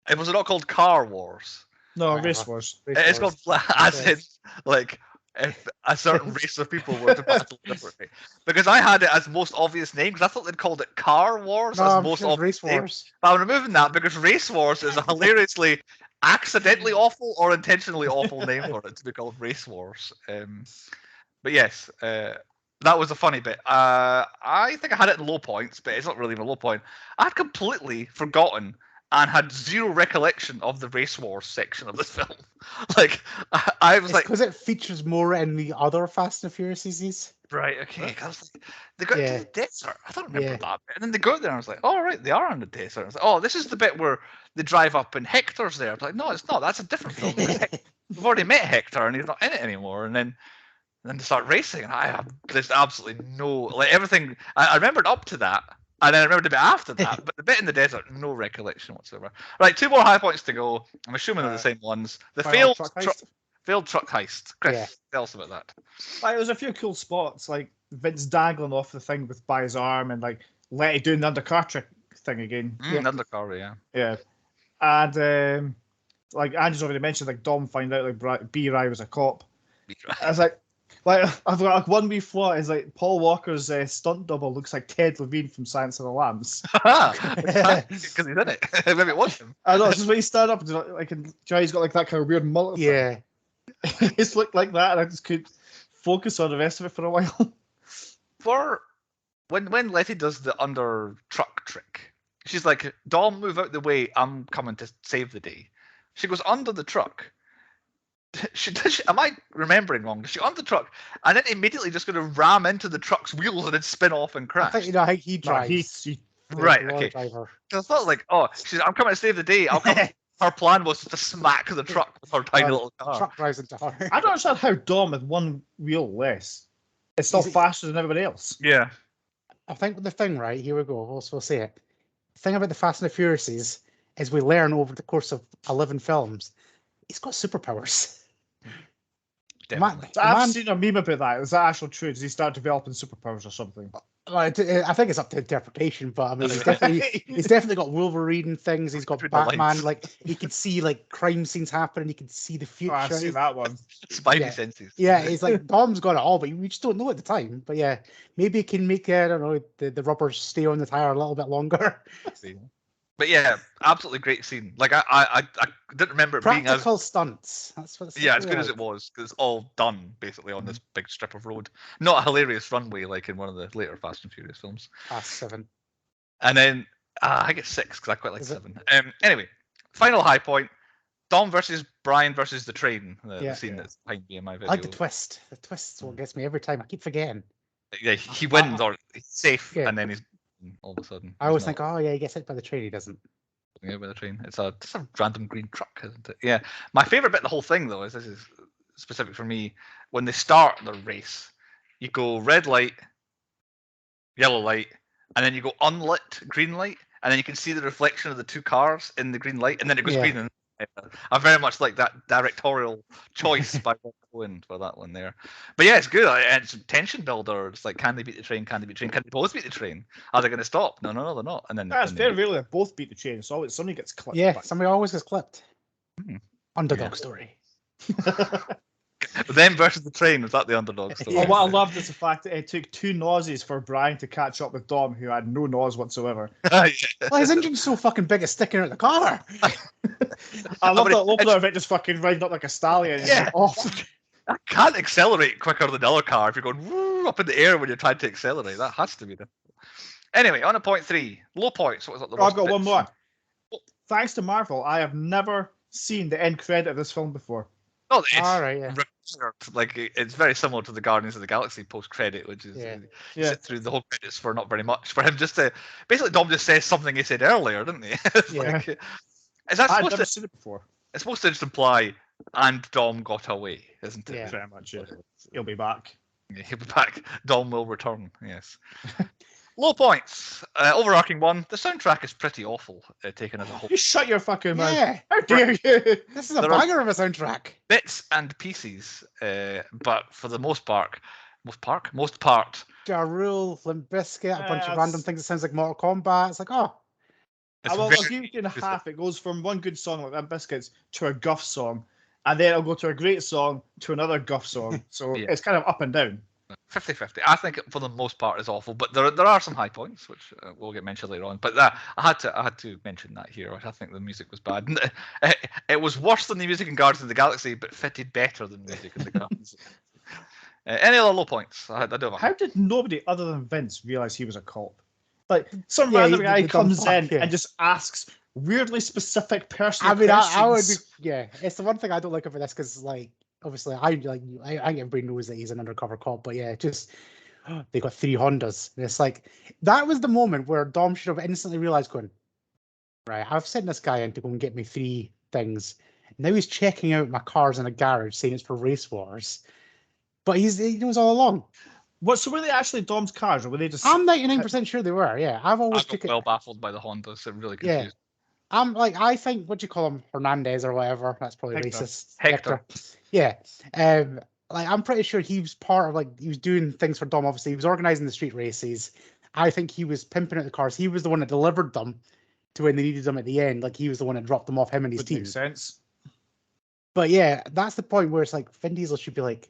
It was not called Car Wars. No, Race Wars. It's called as in like if a certain race of people were to battle differently. Because I had it as most obvious name because I thought they'd called it Car Wars as most obvious Race name. Wars. But I'm removing that because Race Wars is a hilariously accidentally awful or intentionally awful name for it to be called Race Wars. But yes, that was a funny bit. I think I had it in low points, but it's not really in a low point. I'd completely forgotten and had zero recollection of the Race Wars section of this film. Like, I was like... because it features more in the other Fast and Furious seasons. Right, okay. I was like, they got to the desert. I don't remember that bit. And then they go there and I was like, oh, right, they are in the desert. I was like, oh, this is the bit where they drive up and Hector's there. I was like, no, it's not. That's a different film. We've already met Hector and he's not in it anymore. And then they start racing and I have there's absolutely no... Like, everything... I remembered up to that. And then I remembered a bit after that, but the bit in the desert, no recollection whatsoever. Right, two more high points to go. I'm assuming they're the same ones. The failed truck heist. Chris, tell us about that. There was a few cool spots, like Vince dangling off the thing by his arm, and like Letty doing the undercar trick thing again. Undercar, yeah. Yeah, and like Andrew's already mentioned, like Dom find out like B-Rai was a cop. I was like I've got like one wee flaw is like Paul Walker's stunt double looks like Ted Levine from Silence of the Lambs. Because he's in it. Maybe it was him. I know, it's just when he stood up, like, he's got like that kind of weird mullet. Yeah. It's looked like that, and I just could focus on the rest of it for a while. For when Letty does the under truck trick, she's like, Dom, move out the way, I'm coming to save the day. She goes under the truck. Am I remembering wrong? Does she on the truck and then immediately just going to ram into the truck's wheels and then spin off and crash? I think how he drives. Right, okay. I thought like, oh, I'm coming to save the day. Her plan was to smack the truck with her tiny little car. Truck drives into her. I don't understand how Dom with one wheel less is still faster than everybody else. Yeah. I think the thing, right, here we go, we'll say it. The thing about the Fast and the Furious is we learn over the course of 11 films, he's got superpowers. Definitely. I've seen a meme about that. Is that actually true? Does he start developing superpowers or something? I think it's up to interpretation, but I mean, he's definitely got Wolverine things. He's got Batman. Like, he could see like crime scenes happening. He could see the future. Oh, I've seen that one. Spidey senses. Yeah, he's like Dom's got it all, but we just don't know at the time. But yeah, maybe he can make I don't know the rubbers stay on the tire a little bit longer. But yeah, absolutely great scene. Like I didn't remember it being as practical stunts. That's what. As good as it was, because it's all done basically on this big strip of road. Not a hilarious runway like in one of the later Fast and Furious films. Fast 7. And then I get 6 because I quite like 7. Anyway, final high point: Dom versus Brian versus the train. The scene that's behind me in my video. I like the twist. The twist's what gets me every time. I keep forgetting. Yeah, he wins or he's safe, and then he's all of a sudden. I always think, oh yeah, he gets hit by the train. He doesn't. Yeah, by the train. It's just a random green truck, isn't it? Yeah. My favorite bit of the whole thing, though, is this is specific for me. When they start the race, you go red light, yellow light, and then you go unlit green light, and then you can see the reflection of the 2 cars in the green light, and then it goes green. And I very much like that directorial choice by Rob Cohen for that one there. But yeah, it's good. It's a tension builder. It's like, can they beat the train? Can they beat the train? Can they both beat the train? Are they going to stop? No, they're not. And then it's very rarely both beat the train. So somebody gets clipped. Yeah, somebody always gets clipped. Underdog story. Them versus the train, was that the underdog story? What I loved is the fact that it took 2 noises for Brian to catch up with Dom, who had no nose whatsoever. Well, his engine's so fucking big it's sticking out the car. I love that opener of it just fucking riding up like a stallion. Yeah. I can't accelerate quicker than the other car if you're going woo, up in the air when you're trying to accelerate. That has to be the. Anyway, on to point 3. Low points. What was up the I've got one more. Thanks to Marvel, I have never seen the end credit of this film before. Oh, it's like it's very similar to the Guardians of the Galaxy post-credit, which is sit through the whole credits for not very much. For him just to basically Dom just says something he said earlier, didn't he? Is that I've never seen it before. It's supposed to just imply and Dom got away, isn't it? Yeah, very much. Yeah. He'll be back. Yeah, he'll be back. Dom will return. Yes. Low points. Overarching one. The soundtrack is pretty awful. Taken as a whole. You shut your fucking mouth. Yeah. How dare you? This is a banger of a soundtrack. Bits and pieces, but for the most part. Ja Rule, Limp Bizkit, a bunch of random things that sounds like Mortal Kombat. It's like, I'll give you in half. It goes from one good song like Limp Bizkit's to a guff song, and then it'll go to a great song to another guff song. So it's kind of up and down. 50-50. I think for the most part is awful, but there are some high points which will get mentioned later on. But I had to mention that here. I think the music was bad. It was worse than the music in Guardians of the Galaxy, but fitted better than the music in the Guardians. Any other low points? I do have. How did nobody other than Vince realize he was a cop? Like some random guy comes in and just asks weirdly specific personal questions. I would. It's the one thing I don't like about this because like. Obviously, I think everybody knows that he's an undercover cop, but yeah, just they got 3 Hondas. And it's like that was the moment where Dom should have instantly realized, going, right, I've sent this guy in to go and get me 3 things. Now he's checking out my cars in a garage, saying it's for race wars, but he knows all along. So were they actually Dom's cars, or were they just? I'm 99% sure they were. Yeah, I've always well baffled by the Hondas. I'm really confused. Yeah. I'm like, I think, what do you call him, Hernandez or whatever? That's probably racist. Hector. Yeah. Like, I'm pretty sure he was part of, like, he was doing things for Dom, obviously. He was organizing the street races. I think he was pimping out the cars. He was the one that delivered them to when they needed them at the end. Like, he was the one that dropped them off, him and his team. Makes sense. But yeah, that's the point where it's like, Vin Diesel should be like,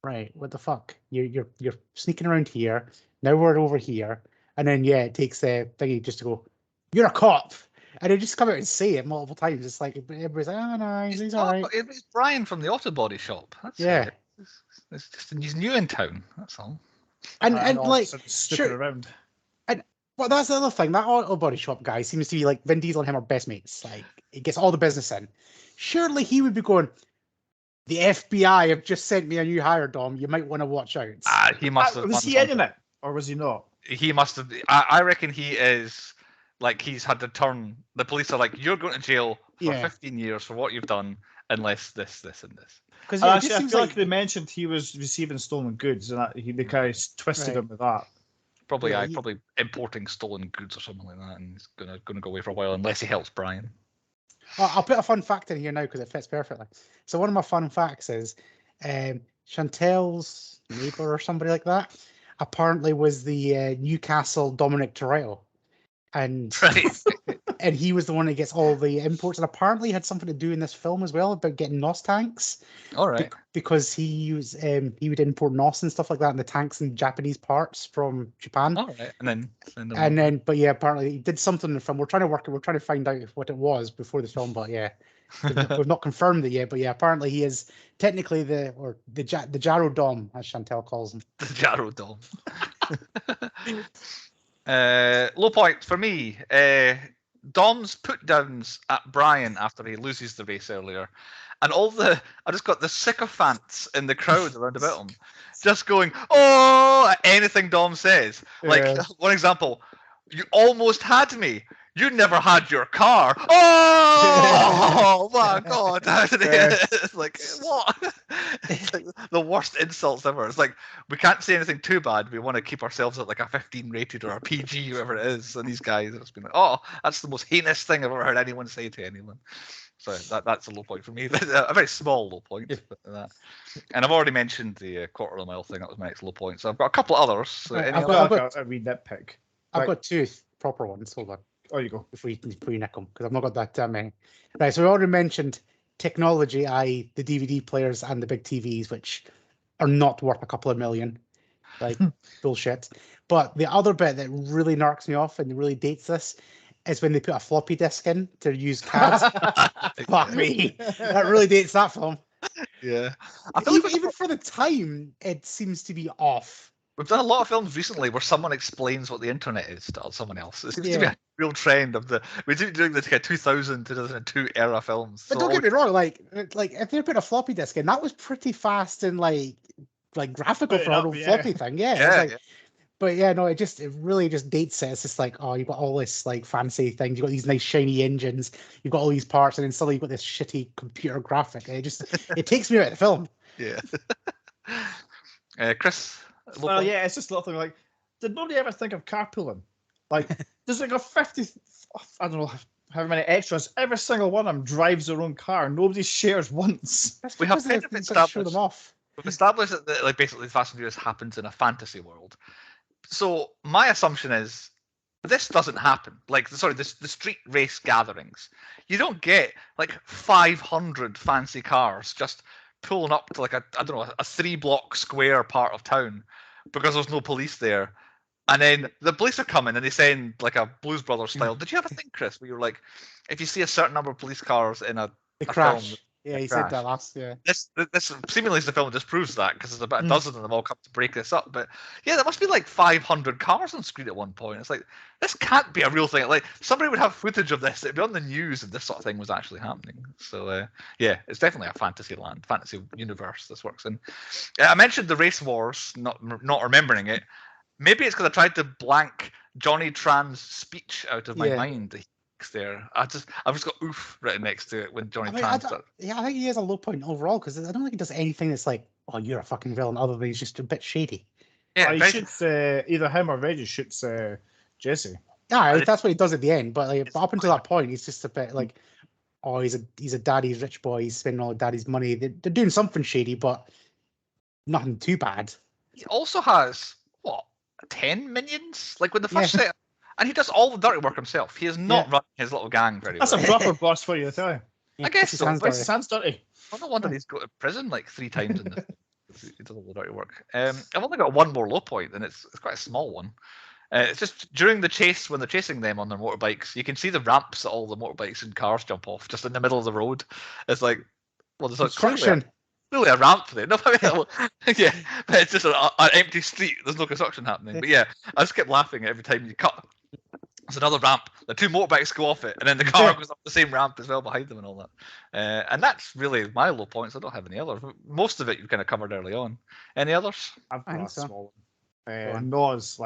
right, what the fuck? You're sneaking around here. Now we're over here. And then, it takes the thingy just to go, you're a cop. And they just come out and say it multiple times. It's like everybody's like, "Oh no, he's all right." It's Brian from the auto body shop. That's it's just he's new in town. That's all. And like sticking around. And that's the other thing. That auto body shop guy seems to be like Vin Diesel and him are best mates. Like he gets all the business in. Surely he would be going. The FBI have just sent me a new hire, Dom. You might want to watch out. He must have. Was he in it, or was he not? He must have. I reckon he is. Like he's had to turn. The police are like, "You're going to jail for 15 years for what you've done, unless this, and this." Because I feel like they mentioned he was receiving stolen goods, and they kind of twisted him with that. Probably, probably importing stolen goods or something like that, and he's gonna go away for a while unless he helps Brian. Well, I'll put a fun fact in here now because it fits perfectly. So one of my fun facts is Chantel's neighbor or somebody like that apparently was the Newcastle Dominic Toretto. And and he was the one that gets all the imports, and apparently had something to do in this film as well about getting NOS tanks. All right, because he would import NOS and stuff like that, and the tanks and Japanese parts from Japan. All right, and then, but yeah, apparently he did something in the film. We're trying to find out what it was before the film, but yeah, we've not confirmed it yet. But yeah, apparently he is technically the Jarro Dom, as Chantel calls him. The Jarro Dom. Low point for me. Dom's put downs at Brian after he loses the race earlier, and I just got the sycophants in the crowd around about him, just going oh at anything Dom says. Like one example, you almost had me. You never had your car. Oh my god! It's like what? It's like the worst insults ever. It's like we can't say anything too bad. We want to keep ourselves at like a 15 rated or a PG, whatever it is. And these guys have just been like, oh, that's the most heinous thing I've ever heard anyone say to anyone. So that's a low point for me. A very small low point. That. And I've already mentioned the quarter of a mile thing. That was my next low point. So I've got a couple of others. So I've got a wee nitpick. I've got two proper ones. Hold on. Oh, you go. Before you nick them, because I've not got that many. Right, so we already mentioned technology, i.e. the DVD players and the big TVs, which are not worth a couple of million. Like, bullshit. But the other bit that really narks me off and really dates this is when they put a floppy disk in to use CAD. Fuck me. That really dates that film. Yeah. I feel like even for the time, it seems to be off. We've done a lot of films recently where someone explains what the internet is to someone else. It seems to be a real trend of we do doing the 2000, 2002 era films. But don't get me wrong, like if they put a floppy disk in, that was pretty fast and like graphical for a floppy thing. But yeah, no, it really just dates it. It's just like, oh, you've got all this like fancy things, you've got these nice shiny engines, you've got all these parts, and then suddenly you've got this shitty computer graphic. And it takes me out of the film. Yeah. Chris. Well, yeah, it's just a little thing like, did nobody ever think of carpooling? Like, there's like a 50, I don't know how many extras. Every single one of them drives their own car. Nobody shares once. We have kind of established them off. We've established that like basically Fast and Furious happens in a fantasy world. So my assumption is this doesn't happen. Like, the street race gatherings. You don't get like 500 fancy cars just pulling up to like a 3-block square part of town because there's no police there, and then the police are coming and they send like a Blues Brothers style. Did you ever think, Chris, where you're like, if you see a certain number of police cars in a crash film, Yeah, he said that last. Yeah. This seemingly is the film disproves that because there's about a dozen of them all come to break this up. But yeah, there must be like 500 cars on screen at one point. It's like this can't be a real thing. Like somebody would have footage of this. It'd be on the news if this sort of thing was actually happening. So yeah, it's definitely a fantasy universe this works in. I mentioned the race wars, not remembering it. Maybe it's because I tried to blank Johnny Tran's speech out of my mind. There, I've just got oof written next to it when Johnny Tran starts. Yeah, I think he has a low point overall because I don't think he does anything that's like, oh, you're a fucking villain, other than he's just a bit shady. Yeah, he shoots either him or Reggie shoots Jesse. Yeah, that's what he does at the end. But like, up until that point, he's just a bit like, oh, he's a daddy's rich boy. He's spending all daddy's money. They're doing something shady, but nothing too bad. He also has 10 minions? Like when the first set. And he does all the dirty work himself. He is not running his little gang very well. That's a proper boss for you, I tell you. I guess so. Sounds dirty. Well, no wonder he's got to prison like 3 times in this. He does all the dirty work. I've only got one more low point, and it's quite a small one. It's just during the chase, when they're chasing them on their motorbikes, you can see the ramps that all the motorbikes and cars jump off just in the middle of the road. It's like, well, there's construction. Really a ramp there. No, yeah, but it's just an empty street. There's no construction happening. But yeah, I just kept laughing every time you cut. There's another ramp. The 2 motorbikes go off it, and then the car goes up the same ramp as well behind them and all that. And that's really my low points. I don't have any others. Most of it you've kind of covered early on. Any others? I've got a small one. Nose,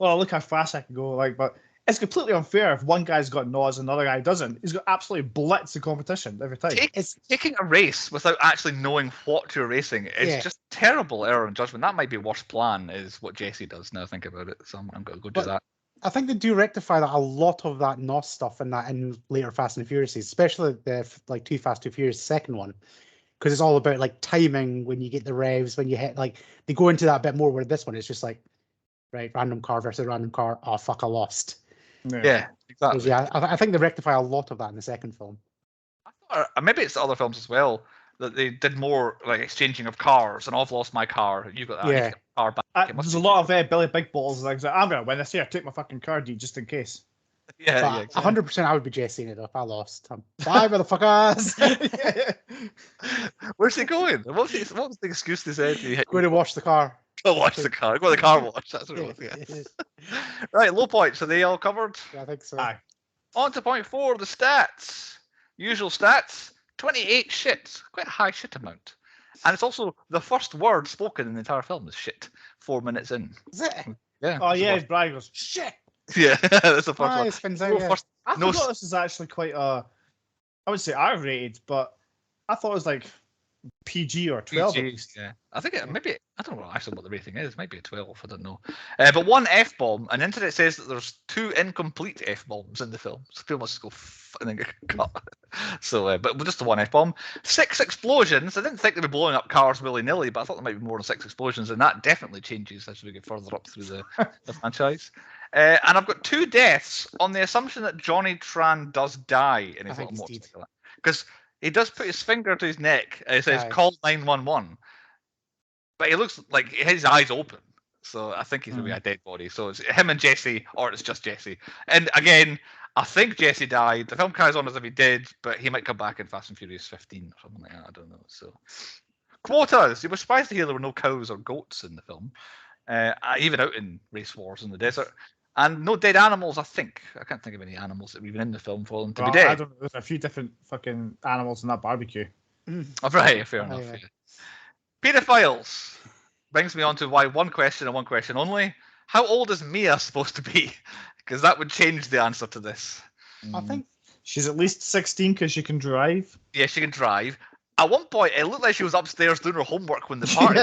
look how fast I can go. But it's completely unfair if one guy's got nose and another guy doesn't. He's got absolutely blitz the competition every time. It's taking a race without actually knowing what you're racing. It's just terrible error in judgment. That might be worst plan is what Jesse does now. Think about it. So I'm going to go do that. I think they do rectify that a lot of that NOS stuff in later Fast and Furious, especially the Too Fast, Too Furious second one, because it's all about timing when you get the revs, when you hit they go into that a bit more. Where this one is just right, random car versus random car. Oh fuck, I lost. Yeah, exactly. Yeah, I think they rectify a lot of that in the second film. I thought, maybe it's the other films as well, that they did more exchanging of cars, and I've lost my car. You got that. Yeah. Car back. There's a lot of Billy Big Balls. I'm gonna win this year. Take my fucking car, dude, just in case. Yeah, 100%. I would be Jesse in it if I lost. Bye, motherfuckers. Where's he going? What was the excuse they said? Going to wash the car. Go wash the car. Go to the car wash. That's what it was. Yeah. Right, low points. Are they all covered? Yeah, I think so. Aye. On to point 4, the stats. Usual stats, 28 shits. Quite a high shit amount. And it's also the first word spoken in the entire film is shit. 4 minutes in. Is it? Yeah. Oh, that's the yeah, first- Brian goes, shit! Yeah, that's the first Ah, one. it spins No out, yeah. first- I no thought this is actually quite I would say R-rated, but I thought it was like PG or 12 at PG, least. yeah. I think maybe, I don't know actually what the rating is. It might be a 12, I don't know. But one F-bomb, and the internet says that there's 2 incomplete F-bombs in the film. So people must go and then get cut. So, but just the one F-bomb. 6 explosions. I didn't think they'd be blowing up cars willy-nilly, but I thought there might be more than 6 explosions, and that definitely changes as we get further up through the franchise. And I've got 2 deaths on the assumption that Johnny Tran does die in his think little he's dead. motorcycle. Because he does put his finger to his neck and it says Aye. call 911. But he looks like his eyes open. So I think he's going to be a dead body. So it's him and Jesse, or it's just Jesse. And again, I think Jesse died. The film carries on as if he did, but he might come back in Fast and Furious 15 or something like that. I don't know. So quotas. You were surprised to hear there were no cows or goats in the film, even out in race wars in the desert. And no dead animals, I think. I can't think of any animals that were even in the film for them to be I dead. don't know. There's a few different fucking animals in that barbecue. Oh, right, fair enough. yeah. Yeah. Pedophiles brings me on to why one question and one question only. How old is Mia supposed to be? Because that would change the answer to this. I think She's at least 16 because she can drive. Yeah, she can drive. At one point, it looked like she was upstairs doing her homework when the party.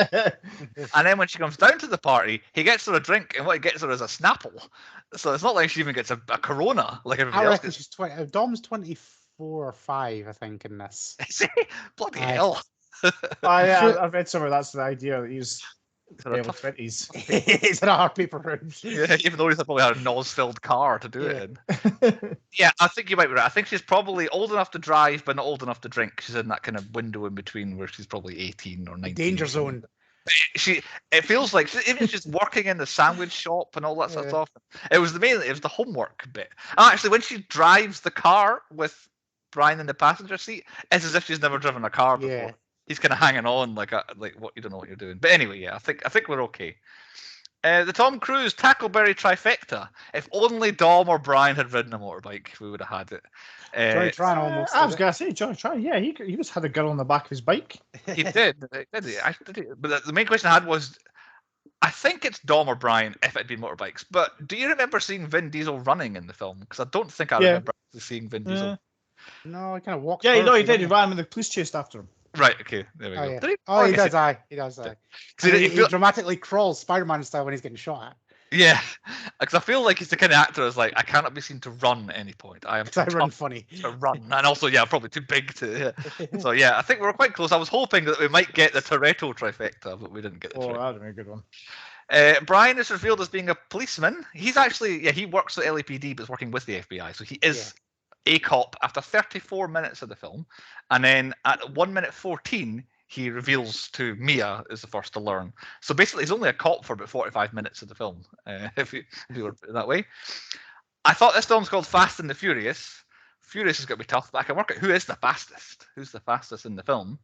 And then when she comes down to the party, he gets her a drink, and what he gets her is a Snapple. So it's not like she even gets a Corona like everybody I else reckon gets. she's 20. Dom's 24 or 5, I think, in this. Bloody Aye. hell. I've read somewhere that's the idea that he's Sort of early tough. 20s. It's in a hard paper room. Yeah, even though he's probably had a nose-filled car to do it in. Yeah, I think you might be right. I think she's probably old enough to drive, but not old enough to drink. She's in that kind of window in between where she's probably 18 or 19. Danger zone. It feels like even she's working in the sandwich shop and all that sort of stuff. It was the homework bit. And actually, when she drives the car with Brian in the passenger seat, it's as if she's never driven a car before. Yeah. He's kind of hanging on like what you don't know what you're doing. But anyway, yeah, I think we're okay. The Tom Cruise Tackleberry trifecta. If only Dom or Brian had ridden a motorbike, we would have had it. Johnny Tran almost. I was going to say, Johnny Tran, yeah, he was had a girl on the back of his bike. He did. Did he? But the main question I had was, I think it's Dom or Brian if it had been motorbikes. But do you remember seeing Vin Diesel running in the film? Because I don't think I remember seeing Vin Diesel. No, he kind of walked. Yeah, he perfectly, did. He didn't ran when the police chased after him. Right. Okay. There we go. Oh, yeah. Did he? Oh, he I guess does. Aye, he does. Aye. See, And it he feel- dramatically crawls Spider-Man style when he's getting shot at. Yeah, because I feel like he's the kind of actor who's like, I cannot be seen to run at any point. I am too I run tough funny. to run, and also, yeah, probably too big to. Yeah. So yeah, I think we were quite close. I was hoping that we might get the Toretto trifecta, but we didn't get the. Oh, trifecta. that'd be a good one. Brian is revealed as being a policeman. He's actually, he works at LAPD, but is working with the FBI, so he is a cop after 34 minutes of the film, and then at 1 minute 14. He reveals to Mia is the first to learn. So basically, he's only a cop for about 45 minutes of the film, if you were put it that way. I thought this film's called Fast and the Furious. Furious is going to be tough, but I can work out who is the fastest. Who's the fastest in the film?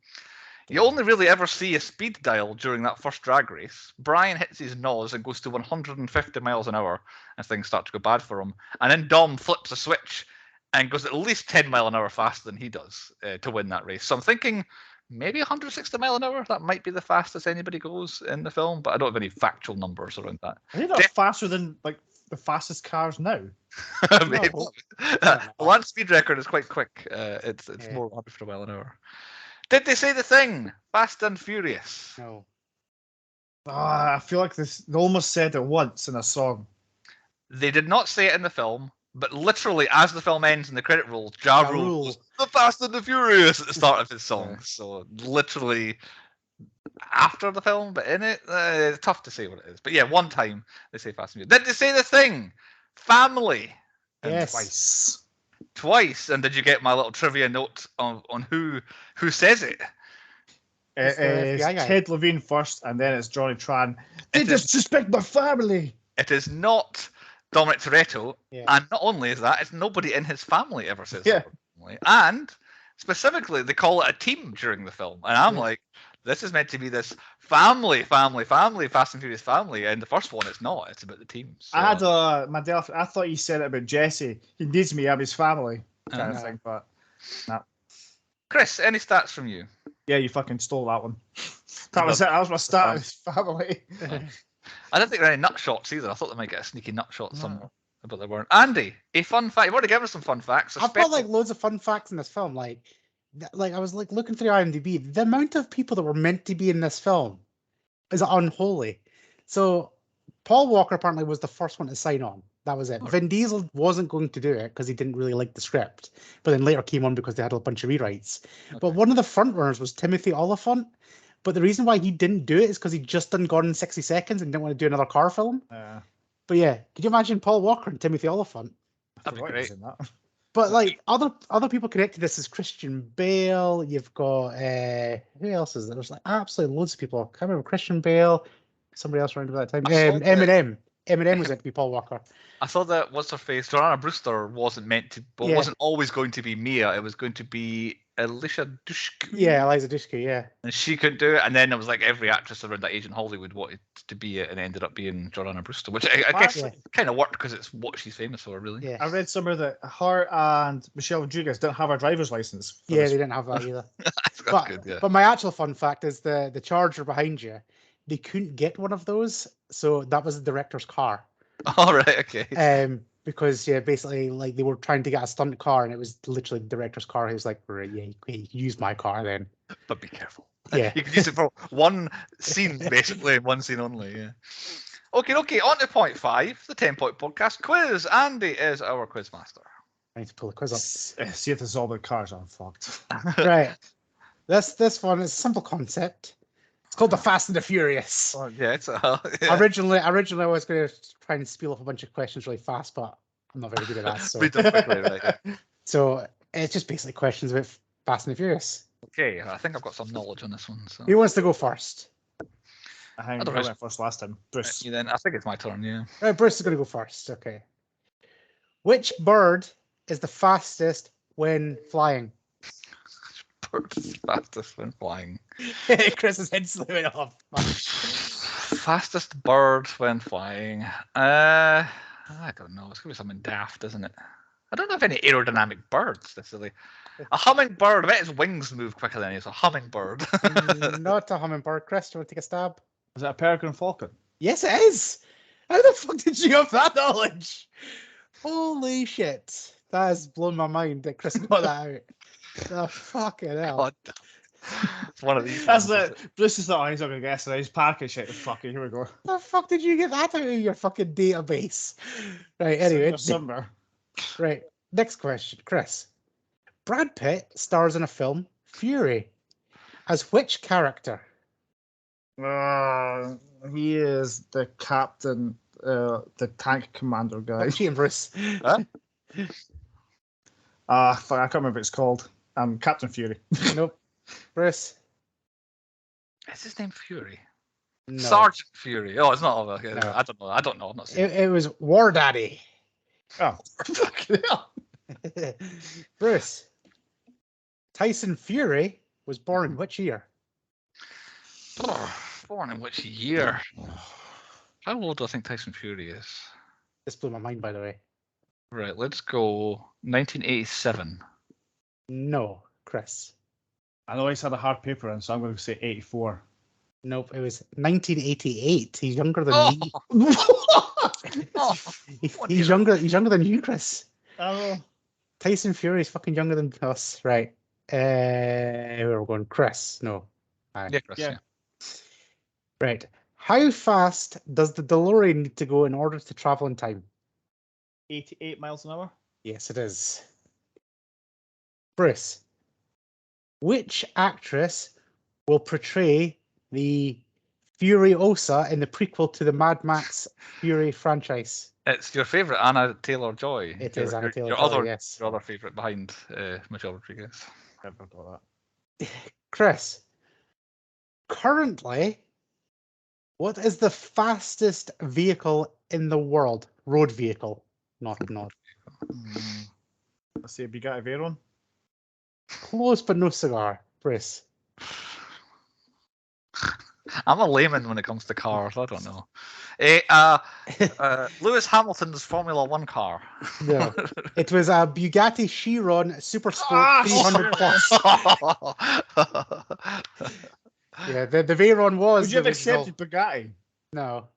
You only really ever see a speed dial during that first drag race. Brian hits his nose and goes to 150 miles an hour, and things start to go bad for him. And then Dom flips a switch and goes at least 10 mile an hour faster than he does to win that race. So I'm thinking maybe 160 mile an hour. That might be the fastest anybody goes in the film, but I don't have any factual numbers around that. I think that's faster than like the fastest cars now. Maybe. The land speed record is quite quick. It's more 100 mile an hour. Did they say the thing? Fast and Furious. No. I feel like they almost said it once in a song. They did not say it in the film, but literally as the film ends and the credit rolls, Ja Rule goes, "The Fast and the Furious" at the start of his song. So literally after the film, but in it, it's tough to say what it is. But yeah, one time they say Fast and Furious. Did they say the thing? Family. Yes. Twice. And did you get my little trivia note on who says it? It's the It's FBI guy. Ted Levine first, and then it's Johnny Tran. They disrespect my family. It is not Dominic Toretto, and not only is that, it's nobody in his family ever says that. And specifically, they call it a team during the film, and I'm like, This is meant to be this family, Fast and Furious family, and the first one it's not. It's about the team. So. I had my dad. I thought he said it about Jesse. He needs me. I'm his family kind of thing, but nah. Chris, any stats from you? Yeah, you fucking stole that one. That was it. That was my start. His family. I didn't think there were any nut shots either. I thought they might get a sneaky nut shot somewhere, but they weren't. Andy, a fun fact. You've already given us some fun facts. I've got like loads of fun facts in this film. Like I was like looking through IMDb. The amount of people that were meant to be in this film is unholy. So Paul Walker apparently was the first one to sign on. That was it. Vin Diesel wasn't going to do it because he didn't really like the script, but then later came on because they had a bunch of rewrites. Okay. But one of the front runners was Timothy Olyphant. But the reason why he didn't do it is because he just done Gone in 60 Seconds and didn't want to do another car film. But yeah, could you imagine Paul Walker and Timothy Olyphant? That'd be great. But like other people connected to this is Christian Bale. You've got who else is there? There's like absolutely loads of people. I can't remember Christian Bale. Somebody else around about that time. Eminem. Eminem was meant to be Paul Walker. I thought that what's her face, Jordana Brewster wasn't meant to, but wasn't always going to be Mia. It was going to be Alicia Dushku. Yeah, Eliza Dushku. Yeah. And she couldn't do it, and then it was like every actress around that age in Hollywood wanted to be it, and it ended up being Jordana Brewster, which I guess kind of worked because it's what she's famous for, really. Yeah. I read somewhere that her and Michelle Rodriguez didn't have a driver's license. Yeah, they didn't have that either. That's good. Yeah. But my actual fun fact is the Charger behind you. They couldn't get one of those, so that was the director's car. All right, okay. Because basically, like they were trying to get a stunt car, and it was literally the director's car. He was like, "Right, yeah, you can use my car then, but be careful. Yeah, you can use it for one scene, basically, one scene only. Yeah. Okay. On to point 5, the 10-point podcast quiz. Andy is our quiz master. I need to pull the quiz up. See if this is all about cars. I'm fucked. Right. This one is a simple concept. It's called the Fast and the Furious. Oh, yeah, it's Originally, I was going to try and spiel off a bunch of questions really fast, but I'm not very good at that. So, So it's just basically questions about Fast and the Furious. Okay, I think I've got some knowledge on this one. So. Who wants to go first? I went first last time. Bruce. Then I think it's my turn. Yeah. Right, Bruce is going to go first. Okay. Which bird is the fastest when flying? Fastest when flying. Chris's head slowing off. Fastest bird when flying. I don't know. It's gonna be something daft, isn't it? I don't have any aerodynamic birds. Necessarily. A hummingbird. I bet its wings move quicker than it's a hummingbird. Not a hummingbird. Chris, do you want to take a stab? Is it a peregrine falcon? Yes, it is. How the fuck did you have that knowledge? Holy shit! That has blown my mind that Chris got that out. The fucking hell. God. It's one of these. That's it. Bruce is not. He's not gonna guess it. He's parking shit. Fucking here we go. The fuck did you get that out of your fucking database? Right. Anyway. Somewhere. Right. Next question, Chris. Brad Pitt stars in a film, Fury, as which character? He is the captain, the tank commander guy. Cheating, Bruce. Huh? Fuck, I can't remember what it's called. Captain Fury. Nope. Bruce. Is his name Fury? No. Sergeant Fury. Oh, it's not over. Okay. No. I don't know. I'm not saying It was War Daddy. Oh, fucking hell. Bruce. Tyson Fury was born in which year? Born in which year? How old do I think Tyson Fury is? This blew my mind, by the way. Right, let's go 1987. No, Chris. I know he's had a hard paper in, so I'm going to say 84. Nope, it was 1988. He's younger than me. He's younger than you, Chris. Oh. Tyson Fury is fucking younger than us, right? Where are we going? Chris? No. Yeah, Chris. Yeah. Right. How fast does the DeLorean need to go in order to travel in time? 88 miles an hour? Yes, it is. Bruce, which actress will portray the Furiosa in the prequel to the Mad Max Fury franchise? It's your favourite, Anna Taylor-Joy. It is Anna Taylor-Joy, yes. Your other favourite behind Michelle Rodriguez. Never got that. Chris, currently, what is the fastest vehicle in the world? Road vehicle, not. Let's see, a Bugatti Veyron. Close, but no cigar. Bruce. I'm a layman when it comes to cars. I don't know. Lewis Hamilton's Formula One car. No, it was a Bugatti Chiron Super Sport 300 plus. Yeah, the Veyron was. Would you the have original. accepted Bugatti? No.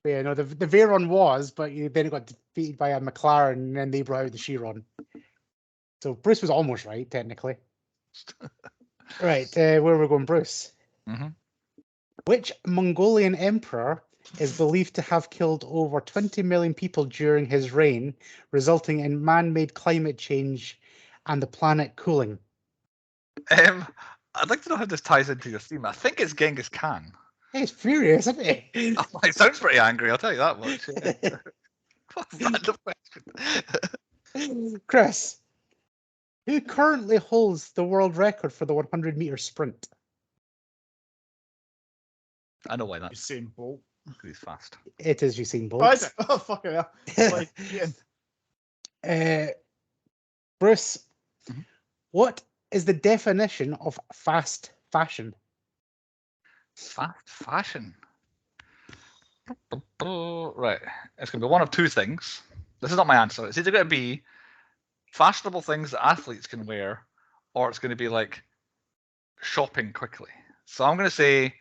Yeah, no, the Veyron was, but then it got defeated by a McLaren, and then they brought out the Chiron. So Bruce was almost right, technically. Right, where we're going, Bruce. Mm-hmm. Which Mongolian emperor is believed to have killed over 20 million people during his reign, resulting in man-made climate change and the planet cooling? I'd like to know how this ties into your theme. I think it's Genghis Khan. Hey, it's furious, isn't it? It sounds pretty angry, I'll tell you that much. What a random question. Chris, who currently holds the world record for the 100-meter sprint? I know why that's. Usain Bolt. He's fast. It is Usain Bolt. Oh, fucking hell. Like, Bruce, Mhm. What is the definition of fast fashion? Fast fashion. Right. It's going to be one of two things. This is not my answer. It's either going to be fashionable things that athletes can wear, or it's going to be like shopping quickly. So I'm going to say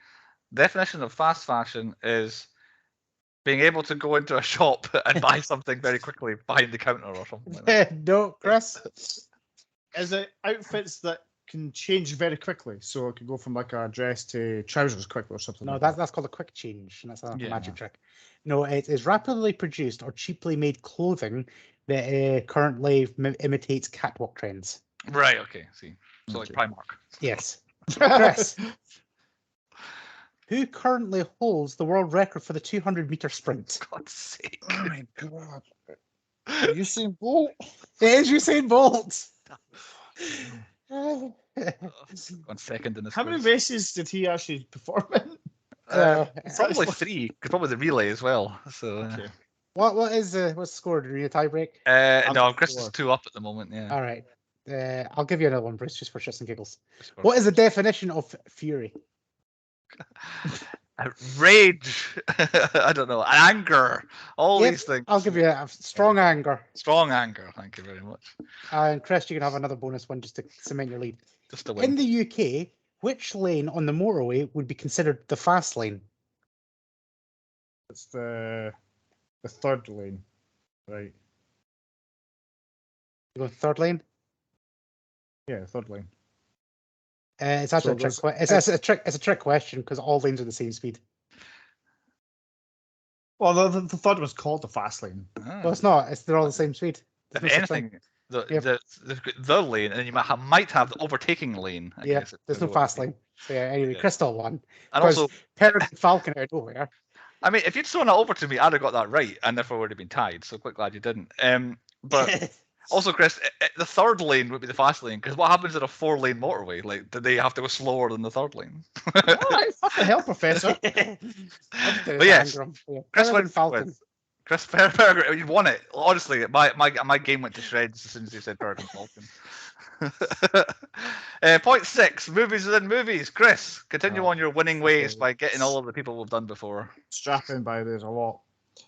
definition of fast fashion is being able to go into a shop and buy something very quickly behind the counter or something like that. No, Chris. Is it outfits that can change very quickly? So it can go from like a dress to trousers quickly or something. No, like that's called a quick change, and that's a Yeah. magic trick. No, it is rapidly produced or cheaply made clothing that currently imitates catwalk trends. Right, okay. See. So Okay. like Primark. Yes. that. Chris, who currently holds the world record for the 200-meter sprint? God's sake. Oh my god. Usain Bolt? It is Usain Bolt. One second in this. How many quiz. races did he actually perform in? Probably three. Probably the relay as well. So. Okay. What's the score? Did you need a tie break? No, Chris is 4. 2 up at the moment. Yeah. All right. I'll give you another one, Bruce, just for shits and giggles. What is the definition of fury? Rage? I don't know. Anger. All Yep, these things. I'll give you a strong anger. Strong anger. Thank you very much. And Chris, you can have another bonus one just to cement your lead. Just to In win. the UK, which lane on the motorway would be considered the fast lane? It's the third lane. Right. You go third lane? Yeah, third lane. It's actually So a trick. It's a trick question because all lanes are the same speed. Well, the third was called the fast lane. Ah. No, it's not. They're all the same speed. If There's no such thing. anything, the lane, and then you might have the overtaking lane. I Yeah, guess, there's no fast lane. So yeah, anyway, Yeah. Crystal won. And Because also, Peregrine Falcon out of nowhere. I mean, if you'd thrown it over to me, I'd have got that right, and therefore would have been tied. So quite glad you didn't. But also, Chris, the third lane would be the fast lane, because what happens in a 4-lane motorway? Like, do they have to go slower than the third lane? All right, fucking hell, Professor. But yes, Chris Peregrine went Falcon. with Chris Peregrine. You won it. Honestly, my game went to shreds as soon as you said Peregrine Falcon. Point 6, movies within movies. Chris, continue on your winning ways by getting all of the people we've done before. Strapping by there's a lot.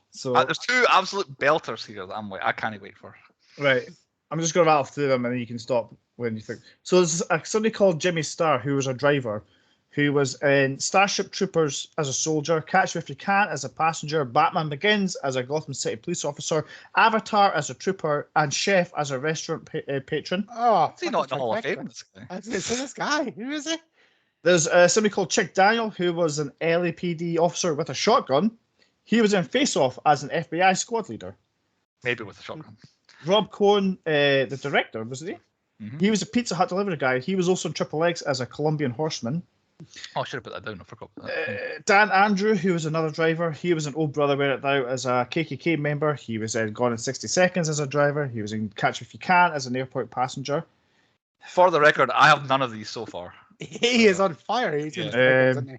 So There's 2 absolute belters here that I can't wait for. right, I'm just going to rattle through them and then you can stop when you think. So there's somebody called Jimmy Starr who was a driver, who was in Starship Troopers as a soldier, Catch Me If You Can as a passenger, Batman Begins as a Gotham City police officer, Avatar as a trooper, and Chef as a restaurant patron. Oh, Is he not in the Hall of Fame? This guy? I was going to say this guy. Who is he? There's somebody called Chick Daniel who was an LAPD officer with a shotgun. He was in Face Off as an FBI squad leader. Maybe with a shotgun. Rob Cohen, the director, wasn't he? Mhm. He was a Pizza Hut delivery guy. He was also in Triple X as a Colombian horseman. Oh, I should have put that down. I forgot. That. Dan Andrew, who was another driver, he was an Old Brother Wear It Out as a KKK member. He was in Gone in 60 Seconds as a driver. He was in Catch Me If You Can as an airport passenger. For the record, I have none of these so far. He is on fire. He's doing Yeah. isn't he?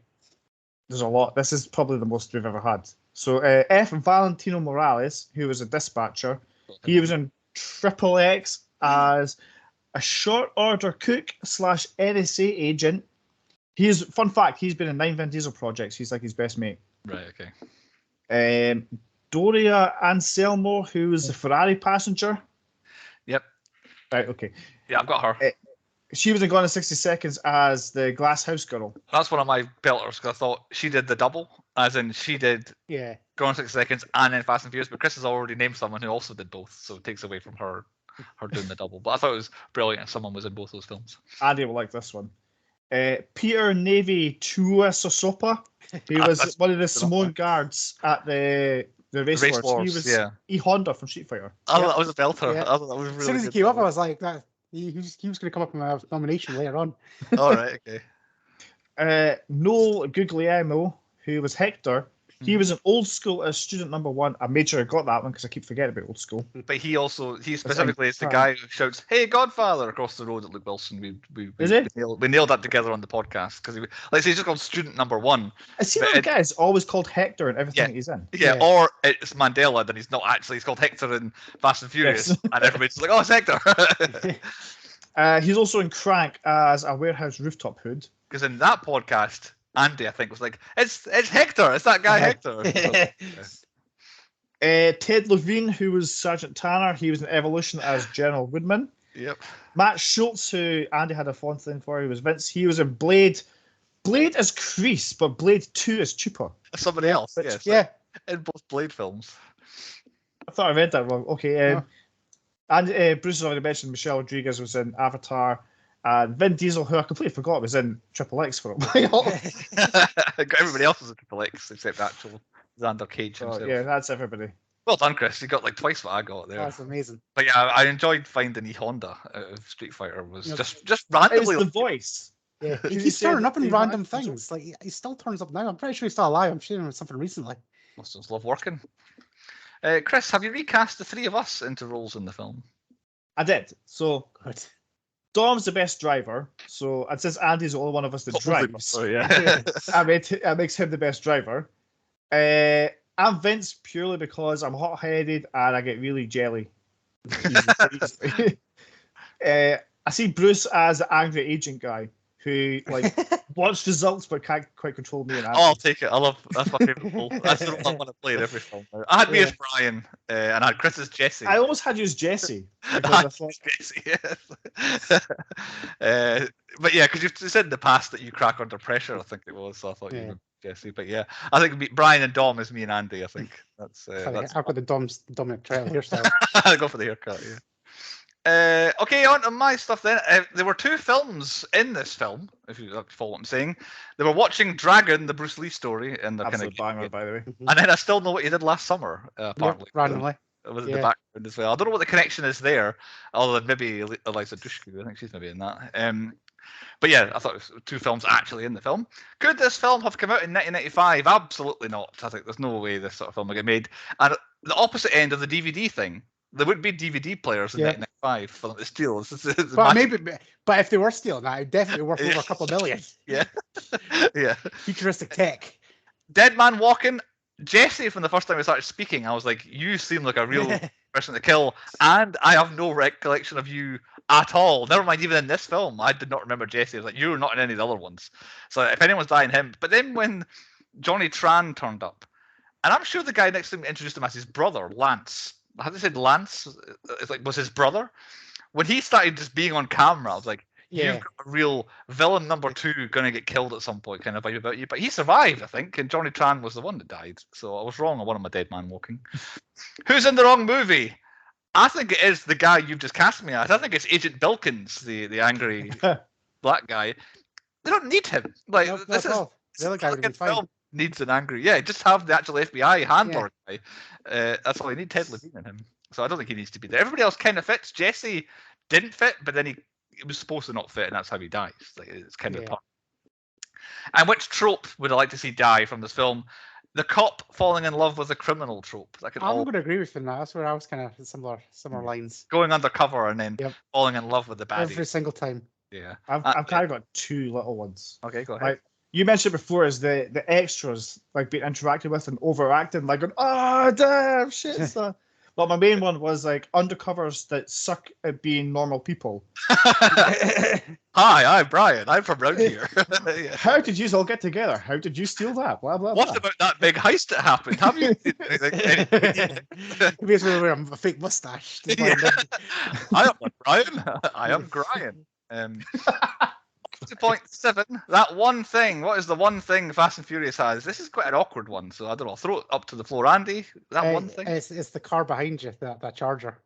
There's a lot. This is probably the most we've ever had. So F. Valentino Morales, who was a dispatcher, he was in Triple X as a short order cook / NSA agent. Fun fact, he's been in 9 Vin Diesel projects. He's like his best mate. Right. Okay. Doria Anselmo, who was the Ferrari passenger. Yep. Right. Okay. Yeah, I've got her. She was in Gone in 60 Seconds as the glass house girl. That's one of my belters because I thought she did the double, as in she did Gone in 60 Seconds and then Fast and Furious. But Chris has already named someone who also did both, so it takes away from her doing the double. But I thought it was brilliant if someone was in both those films. Andy will like this one. Peter Navy Tuiasosopa. He was one of the Samoan guards at the race wars. He was E Honda from Street Fighter. I thought that was a belter. Yeah. I thought that was really as soon as he came up, I was like, that he was going to come up with my nomination later on. All right, okay. Noel Guglielmo, who was Hector. He was an old school as student number 1. I made sure I got that one because I keep forgetting about old school. But he specifically is the guy who shouts, "Hey, Godfather!" across the road at Luke Wilson. We nailed that together on the podcast because he's just called student number 1. I see that guy is always called Hector in everything he's in. Yeah, or it's Mandela, then he's not actually. He's called Hector in Fast and Furious, and everybody's like, "Oh, it's Hector." He's also in Crank as a warehouse rooftop hood. Because in that podcast, Andy, I think, was like, it's Hector. It's that guy Hector. Ted Levine, who was Sergeant Tanner, he was in Evolution as General Woodman. Yep. Matt Schultz, who Andy had a fond thing for, he was Vince. He was in Blade. Blade as Kreese, but Blade 2 as Chupa. Somebody else. Which, in both Blade films. I thought I read that wrong. Okay. And Bruce has already mentioned Michelle Rodriguez was in Avatar. And Vin Diesel, who I completely forgot was in Triple X for a while. Everybody else was in Triple X except actual Xander Cage himself. Yeah, that's everybody. Well done, Chris. You got like twice what I got there. That's amazing. But yeah, I enjoyed finding E Honda out of Street Fighter. Was just randomly. It was the voice. Yeah, he keeps turning up in random things. Like he still turns up now. I'm pretty sure he's still alive. I'm sure he was something recently. Must just love working. Chris, have you recast the 3 of us into roles in the film? I did. So good. Dom's the best driver, so and since Andy's the only one of us that drives, yeah. it makes him the best driver. I'm Vince purely because I'm hot-headed and I get really jelly. I see Bruce as the angry agent guy who like wants results but can't quite control me. And Andy. Oh, I'll take it. That's my favorite role. That's the role I want to play in every film. I had me as Brian, and I had Chris as Jesse. I almost had you as Jesse. I thought Jesse, yes. But yeah, because you said in the past that you crack under pressure. I think it was. So I thought you were Jesse. But yeah, I think Brian and Dom is me and Andy. I think that's. I've got the Dominic Trail hairstyle. I'll go for the haircut. Yeah. Okay, on to my stuff then. There were 2 films in this film, if you follow what I'm saying. They were watching Dragon, the Bruce Lee story, and the kind of banger, by the way. And then I still know what you did last summer, partly. Randomly. It was in the background as well. I don't know what the connection is there, other than maybe Eliza Dushku. I think she's maybe in that. But yeah, I thought it was 2 films actually in the film. Could this film have come out in 1995? Absolutely not. I think there's no way this sort of film would get made. And the opposite end of the DVD thing, there would be DVD players in 1995 for them to steal. But if they were stealing that, it'd definitely worth over a couple of million. Yeah. Yeah. Futuristic tech. Dead Man Walking. Jesse, from the first time we started speaking, I was like, you seem like a real person to kill, and I have no recollection of you at all. Never mind, even in this film, I did not remember Jesse. I was like, you're not in any of the other ones. So if anyone's dying, him. But then when Johnny Tran turned up, and I'm sure the guy next to him introduced him as his brother, Lance. How did they say Lance? It's like was his brother. When he started just being on camera, I was like, you've got a real villain number 2 going to get killed at some point, kind of vibe about you. But he survived, I think, and Johnny Tran was the one that died. So I was wrong on one of my Dead Man Walking. Who's in the wrong movie? I think it is the guy you've just cast me as. I think it's Agent Bilkins, the angry black guy. They don't need him. Like this is the other guy would be fine. Needs an angry, just have the actual FBI handler guy. That's all you need. Ted Levine in him. So I don't think he needs to be there. Everybody else kind of fits. Jesse didn't fit, but then he was supposed to not fit, and that's how he dies. Like, it's kind of. And which trope would I like to see die from this film? The cop falling in love with a criminal trope. I'm going to agree with you now. That's where I was kind of similar lines. Going undercover and then falling in love with the baddie. Every single time. Yeah. I've kind of got 2 little ones. Okay, go ahead. Like, you mentioned before is the extras like being interacted with and overacting, like going, oh damn shit. So But my main one was like undercovers that suck at being normal people. Hi, I'm Brian. I'm from around here. Yeah. How did you all get together? How did you steal that? Blah blah What blah. about that big heist that happened? Have you seen anything? He basically wear a fake mustache. to Yeah. blend in. I am not Brian. I am Brian. 2.7. That one thing. What is the one thing Fast and Furious has? This is quite an awkward one, so I don't know. Throw it up to the floor, Andy. That one thing. It's the car behind you, that Charger.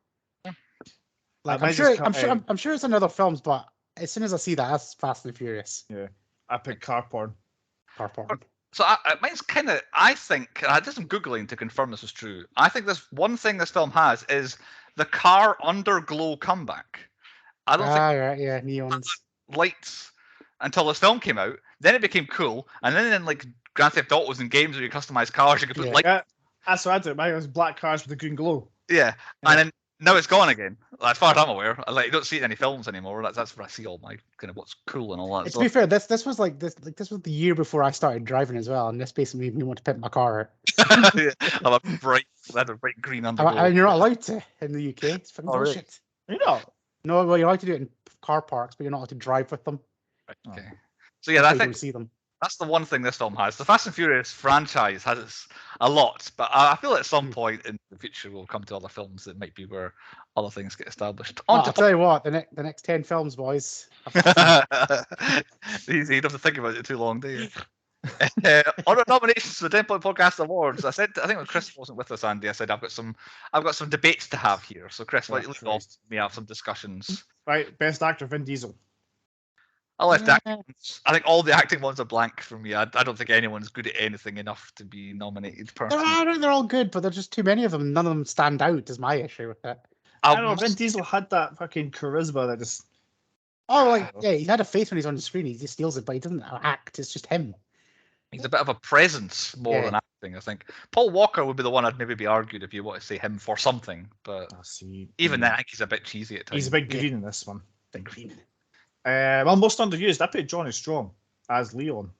Like might just cut- I'm sure it's in other films, but as soon as I see that, that's Fast and Furious. Yeah, I picked car porn. Car porn. So mine's kind of. I think I did some googling to confirm this is true. I think this one thing this film has is the car underglow comeback. I don't think Right, yeah, neons. lights until this film came out. Then it became cool, and then in like Grand Theft Autos and games where you customize cars, you could put Yeah. lights. Yeah, that's what I did. Mine was black cars with a green glow. Yeah, and then now it's gone again. As far as I'm aware, like you don't see it in any films anymore. That's where I see all my kind of what's cool and all that. To be fair, this was this was the year before I started driving as well, and this basically made me want to pimp my car. Yeah, I'm a bright green underglow. And you're not allowed to in the UK. It's fucking Oh, really? bullshit. You know, No, well, you're allowed to do it in car parks, but you're not allowed to drive with them. Right, okay. So yeah, So I you think don't see them. that's the one thing this film has. The Fast and Furious franchise has a lot, but I feel at some point in the future we'll come to other films that might be where other things get established. I'll tell you what, the next 10 films, boys. Easy, you don't have to think about it too long, do you? On our nominations for the 10 Point Podcast Awards, I think when Chris wasn't with us, Andy, I said I've got some debates to have here. So Chris, why don't you lead off? We have some discussions. right? Best actor Vin Diesel. I left acting. I think all the acting ones are blank for me. I don't think anyone's good at anything enough to be nominated. Personally, They're all good, but there's just too many of them. None of them stand out. Is my issue with it. I don't know. Vin Diesel had that fucking charisma that just. Oh, like yeah, he had a face when he's on the screen. He just steals it, but he doesn't act. It's just him. He's a bit of a presence more than acting, I think. Paul Walker would be the one I'd maybe be argued if you want to say him for something, but even then, I think he's a bit cheesy at times. He's a bit green in this one. Big green. Well, most underused. I put Johnny Strong as Leon.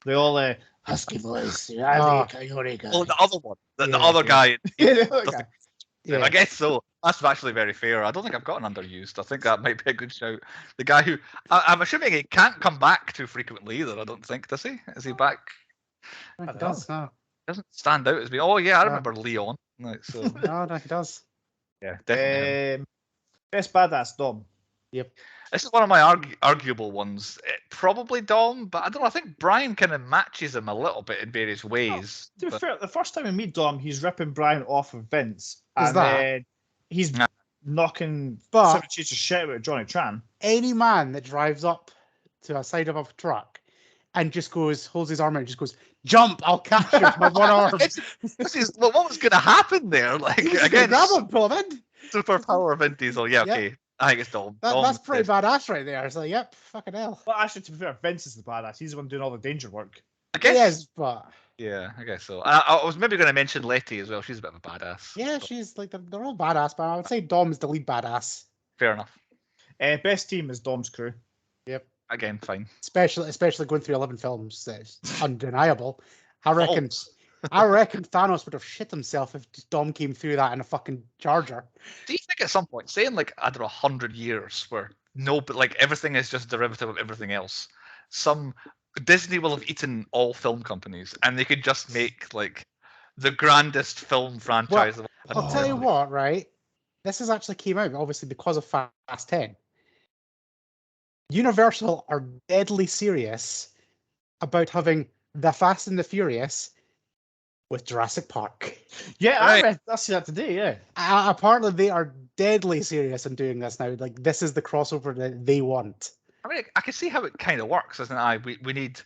They all Husky voice. Oh, the other one, the other guy. Yeah. I guess so. That's actually very fair. I don't think I've got an underused. I think that might be a good shout. The guy who I'm assuming he can't come back too frequently either. I don't think, does he? Is he back? He does. No. Doesn't stand out as being. Oh yeah, I remember Leon. Right, so no, he does. Yeah, definitely. Best badass Dom. Yep. This is one of my arguable ones. Probably Dom, but I don't know. I think Brian kind of matches him a little bit in various ways. To be fair, the first time we meet Dom, he's ripping Brian off of Vince. Is and that? then he's knocking But- Seven Cheats of shit out of Johnny Tran. Any man that drives up to a side of a truck and just holds his arm out and just goes, jump, I'll catch you with my one arm. What was going to happen there? Like again, grab him, pull him in. Superpower Vin Diesel. Yeah, okay. I think it's Dom. That's pretty badass right there. It's like, yep, fucking hell. Well, actually, to be fair, Vince is the badass. He's the one doing all the danger work. I guess. Yes, but Yeah, I guess so. I was maybe going to mention Letty as well. She's a bit of a badass. yeah, but she's like they're all badass, but I would say Dom's the lead badass. fair enough. Best team is Dom's crew. Yep. Again, fine. Especially going through 11 films. That's undeniable. I reckon Thanos would have shit himself if Dom came through that in a fucking Charger. Do you think at some point, say in like I don't know, 100 years, where but like everything is just derivative of everything else, Disney will have eaten all film companies, and they could just make like the grandest film franchise. I'll tell you what, right? This has actually came out obviously because of Fast 10. Universal are deadly serious about having the Fast and the Furious with Jurassic Park. Yeah, Right. I see that today. Yeah. Apparently, they are deadly serious in doing this now. Like this is the crossover that they want. I mean, I can see how it kind of works, isn't it? We need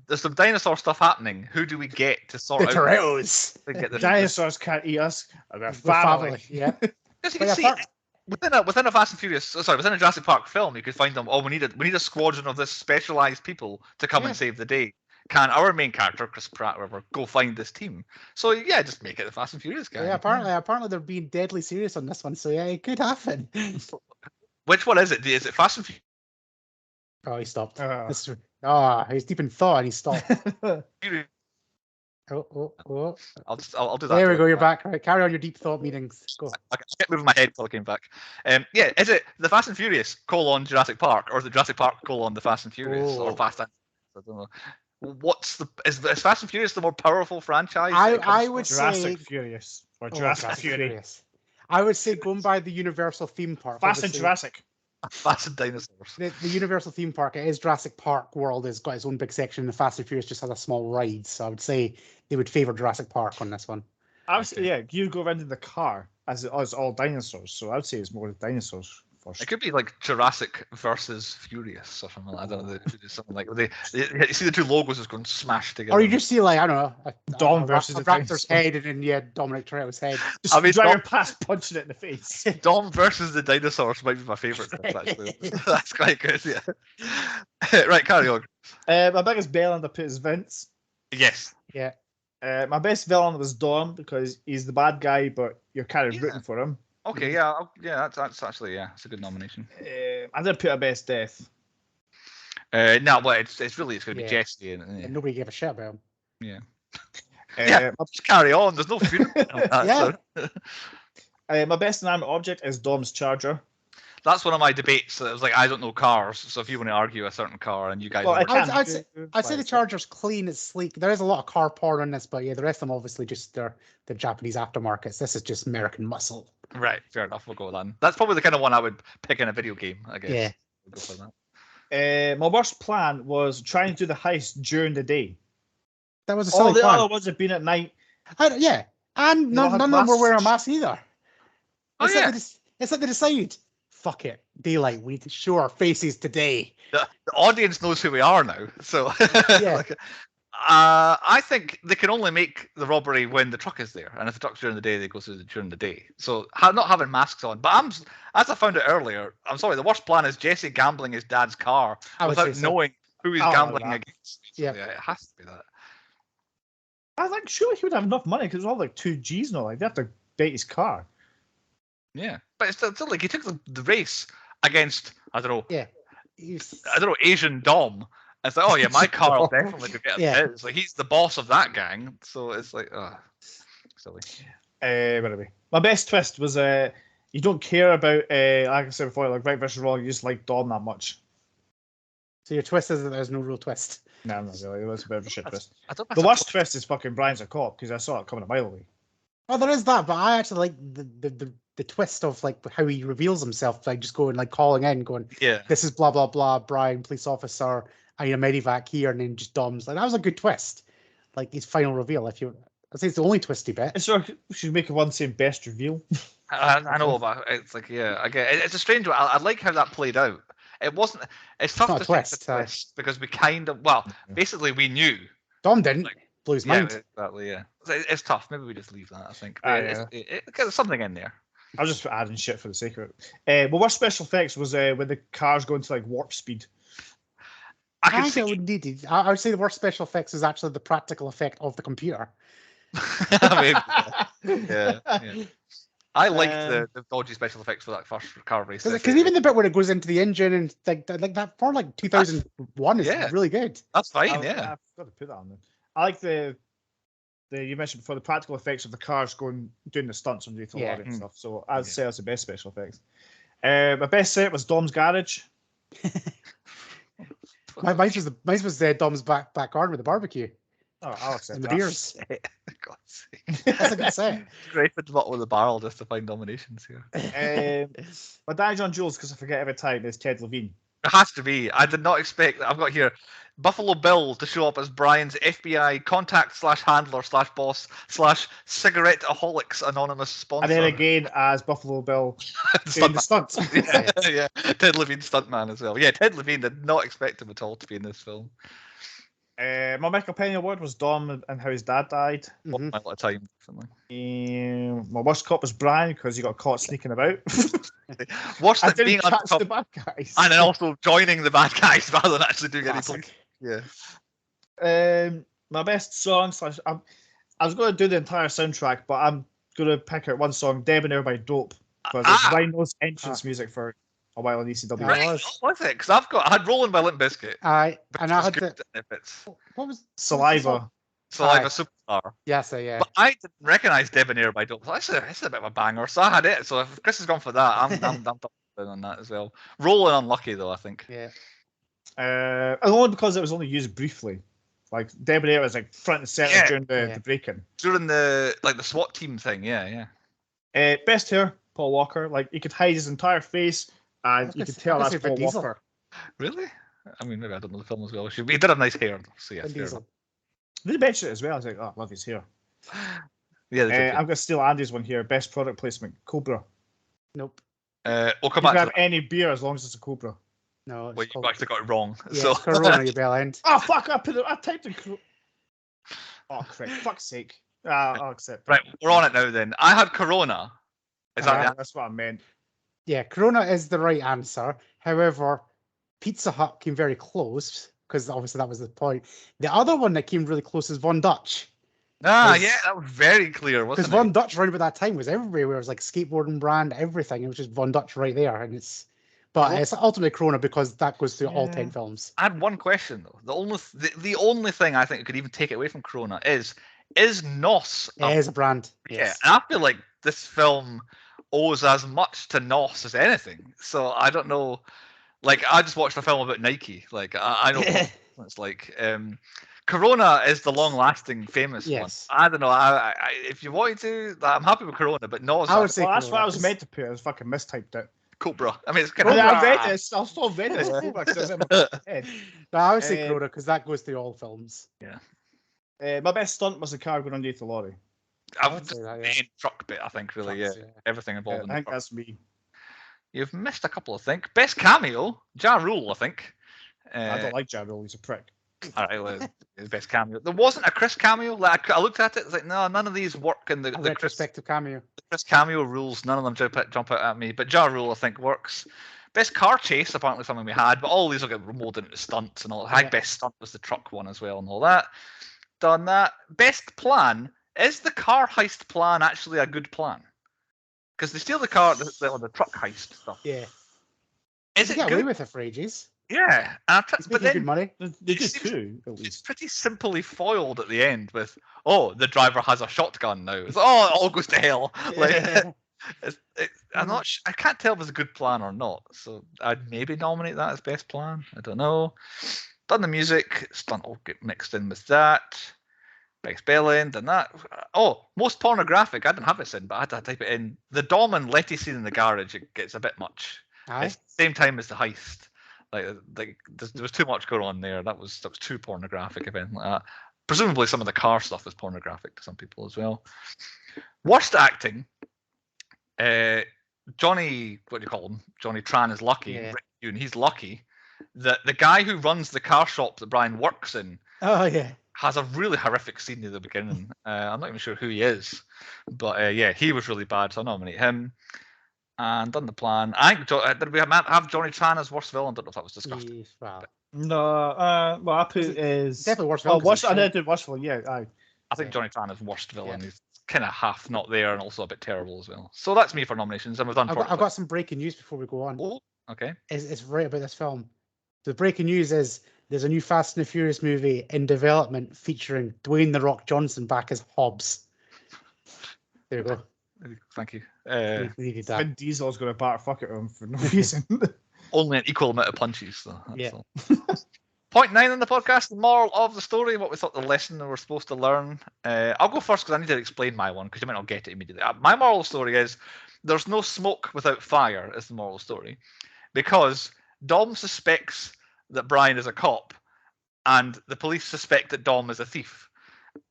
there's some dinosaur stuff happening. Who do we get to sort The out? Torettos. To get the Dinosaurs can't eat us. We're The family. Yeah. Because you But can see apart- within a Fast and Furious, within a Jurassic Park film, you could find them. Oh, we need a squadron of this specialized people to come Yeah. and save the day. Can our main character, Chris Pratt, or whatever, go find this team? So yeah, just make it the Fast and Furious guy. Yeah, apparently they're being deadly serious on this one. So yeah, it could happen. Which one is it? Is it Fast and Oh, he stopped. Uh. He's deep in thought and he stopped. Furious Oh. I'll do that. There we go. You're back. Right, carry on your deep thought meetings. Go. I kept moving my head until I came back. Yeah, is it the Fast and Furious : Jurassic Park, or is it Jurassic Park : the Fast and Furious, or Fast and? I don't know. What's the is Fast and Furious the more powerful franchise? I would Jurassic say Furious or Jurassic Fury. Furious. I would say going by the Universal theme park. Fast and Jurassic. Fast and dinosaurs. The Universal theme park, it is Jurassic Park World, has got its own big section, and the Fast and Furious just has a small ride. So I would say they would favour Jurassic Park on this one. I would say, yeah, you go around in the car as all dinosaurs, so I would say it's more dinosaurs first. It could be like Jurassic versus Furious or something like that. I don't know. They do something like you see the two logos just going smashed together. Or you just see, like, I don't know, Dom versus a the raptor's dinosaur. head, and then Dominic Toretto's head. Just driving past, punching it in the face. Dom versus the dinosaurs might be my favourite. Actually, that's quite good. Yeah. Right, carry on. My biggest villain I put is Vince. Yes. Yeah. My best villain was Dom because he's the bad guy, but you're kind of rooting for him. Okay, yeah, that's actually it's a good nomination. I did put a best death. No, well, it's going to be Jesse, and nobody gave a shit about him. Yeah. Yeah, just carry on. There's no funeral. My best inanimate object is Dom's charger. That's one of my debates. It was like, I don't know cars, so if you want to argue a certain car and you guys, I'd say the Charger's clean, it's sleek. There is a lot of car porn in this, but yeah, the rest of them obviously just they're Japanese aftermarkets. This is just American muscle. Right, fair enough. We'll go with that. That's probably the kind of one I would pick in a video game, I guess. Yeah. We'll go for that. My worst plan was trying to do the heist during the day. That was a silly all the plan. other ones have been at night. And none of them were wearing a mask either. It's like they decided, fuck it, daylight. We need to show our faces today. The audience knows who we are now, so yeah. I think they can only make the robbery when the truck is there, and if the truck's during the day, they go through during the day. So not having masks on. But as I found out earlier, I'm sorry, the worst plan is Jesse gambling his dad's car without knowing who he's gambling against. Yeah, it has to be that. I think surely he would have enough money because it's all like 2 G's now. Like they have to bet his car. Yeah, but it's still like he took the race against I don't know. Yeah, I don't know, Asian Dom. It's like, oh yeah, my car will definitely be better than his. Like he's the boss of that gang, so it's like, silly. Where are we? My best twist was you don't care about like I said before, like right versus wrong. You just like Dom that much. So your twist is that there's no real twist. No, not really. It was a bit of a shit twist. The worst twist is fucking Brian's a cop because I saw it coming a mile away. Oh, there is that, but I actually like the twist of like how he reveals himself, like just going like calling in, going, yeah, this is blah blah blah, Brian, police officer. I need a medivac here, and then just Dom's like that was a good twist, like his final reveal. I'd say it's the only twisty bit. So we should make one saying best reveal. I know, but it's like it's a strange one. I like how that played out. It wasn't. It's tough to twist because we kind of basically we knew. Dom didn't. Blew his mind. Exactly. Yeah, it's tough. Maybe we just leave that. I think there's something in there. I was just adding shit for the sake of it. Well, worst special effects was when the cars go into like warp speed. I would say the worst special effects is actually the practical effect of the computer. I mean, yeah. I liked the dodgy special effects for that first car race. Because even the bit where it goes into the engine and like that for like 2001 is really good. That's fine. I've got to put that on there. I like the you mentioned before the practical effects of the cars doing the stunts underneath the lorry and stuff. So I'd say that's the best special effects. My best set was Dom's garage. Mine was Dom's back garden with the barbecue. Oh, I'll accept and the beers. God's sake. That's a good set. Great at the bottom of the barrel just to find nominations here. My Daddy John Jules, because I forget every time, is Ted Levine. It has to be. I did not expect that. I've got here Buffalo Bill to show up as Brian's FBI contact /handler/boss /cigarette-aholics anonymous sponsor. And then again as Buffalo Bill doing the stunts. yeah. Ted Levine stuntman as well. Yeah, Ted Levine did not expect him at all to be in this film. My Michael Penny award was Dom and how his dad died. A lot of time. My worst cop was Brian because he got caught sneaking about. Worse than being catch the bad guys. And then also joining the bad guys rather than actually doing anything. Yeah. My best song I was going to do the entire soundtrack, but I'm going to pick out one song, Debonair by Dope, because it's Rhino's entrance music for a while in ECW. Right. What was it? Because I had Rolling by Limp Bizkit. And I had what was Saliva. So I'm a superstar. Yes, yeah. But I didn't recognise Debonair by Dope. This is a bit of a banger, so I had it. So if Chris has gone for that, I'm down on that as well. Rolling unlucky though, I think. Yeah. Only because it was only used briefly. Like Debonair was like front and center during the break-in. During the SWAT team thing, yeah. Best hair, Paul Walker. Like you could hide his entire face, and you could tell that's Paul Walker. Really? I mean, maybe I don't know the film as well. He did have nice hair, so yeah. They mentioned it as well. I was like, oh, I love his hair. Yeah, I'm gonna steal Andy's one here. Best product placement, Cobra. Nope. We'll come you back can to have any beer as long as it's a Cobra. No, well, you actually got it wrong. Yeah, so Corona, you bell end. Oh fuck! I typed in. Oh crap! Fuck's sake! I'll accept. Right, we're on it now. Then I had Corona. Is that that's what I meant. Yeah, Corona is the right answer. However, Pizza Hut came very close because obviously that was the point. The other one that came really close is Von Dutch. Yeah, that was very clear, wasn't it? Because Von Dutch around about that time was everywhere. It was like skateboarding brand, everything. It was just Von Dutch right there, and it's ultimately Corona because that goes through all 10 films. I had one question though. The only thing I think could even take it away from Corona is NOS. It is a brand. Yeah, Yes. and I feel like this film owes as much to NOS as anything. So I don't know. Like I just watched a film about Nike. Like I know what it's like. Corona is the long-lasting, famous one. I don't know. I if you wanted to, I'm happy with Corona, but NOS. I would say that's what I was meant to put. I was fucking mistyped it. Cobra. I mean, it's kind of. I read this. I'll still read this. No, I would say Corona because that goes through all films. Yeah. My best stunt was the car going underneath the lorry. I would say that, main truck bit, I think, really. Trucks, Everything involved in the I think truck. that's me. You've missed a couple, I think. Best cameo, Ja Rule, I think. I don't like Ja Rule. He's a prick. All right, well, his best cameo. There wasn't a Chris cameo. Like I looked at it, it's like no, none of these work in the retrospective cameo. The Chris cameo rules, none of them jump out at me. But Ja Rule, I think, works. Best car chase, apparently something we had, but all these will get molded into stunts and all. Best stunt was the truck one as well and all that. Done that. Best plan. Is the car heist plan actually a good plan? Because they steal the car, the truck heist stuff. Yeah. Is it get good? Away with it for ages. Yeah, but then good money. They do too. It's pretty simply foiled at the end with, the driver has a shotgun now. It's, it all goes to hell. Yeah. Like, I'm not. I can't tell if it's a good plan or not. So I'd maybe nominate that as best plan. I don't know. Done the music. Stunt will get mixed in with that. Best Bellend, done that. Most pornographic. I didn't have this in, but I had to type it in. The Dom and Letty scene in the garage. It gets a bit much. It's the same time as the heist. Like there was too much going on there. That was too pornographic, if anything like that. Presumably some of the car stuff is pornographic to some people as well. Worst acting. Johnny, what do you call him? Johnny Tran is lucky. And he's lucky. The guy who runs the car shop that Brian works in. Oh yeah. Has a really horrific scene near the beginning. I'm not even sure who he is, but he was really bad. So I nominate him. And done the plan. Did we have Johnny Tran as worst villain? I don't know if that was discussed. No. Well, I put is definitely worst villain. I did do worst villain. Yeah, I think Johnny Tran is worst villain. He's kind of half not there and also a bit terrible as well. So that's me for nominations. And we've done. I've got some breaking news before we go on. Oh, okay. It's right about this film. The breaking news is there's a new Fast and the Furious movie in development featuring Dwayne "The Rock" Johnson back as Hobbs. There you go. Thank you. Vin Diesel's going to batter fuck at him for no reason. Only an equal amount of punches, though. That's all. Point 9 in the podcast, the moral of the story, what we thought the lesson that we're supposed to learn. I'll go first because I need to explain my one because you might not get it immediately. My moral story is there's no smoke without fire is the moral story. Because Dom suspects that Brian is a cop and the police suspect that Dom is a thief.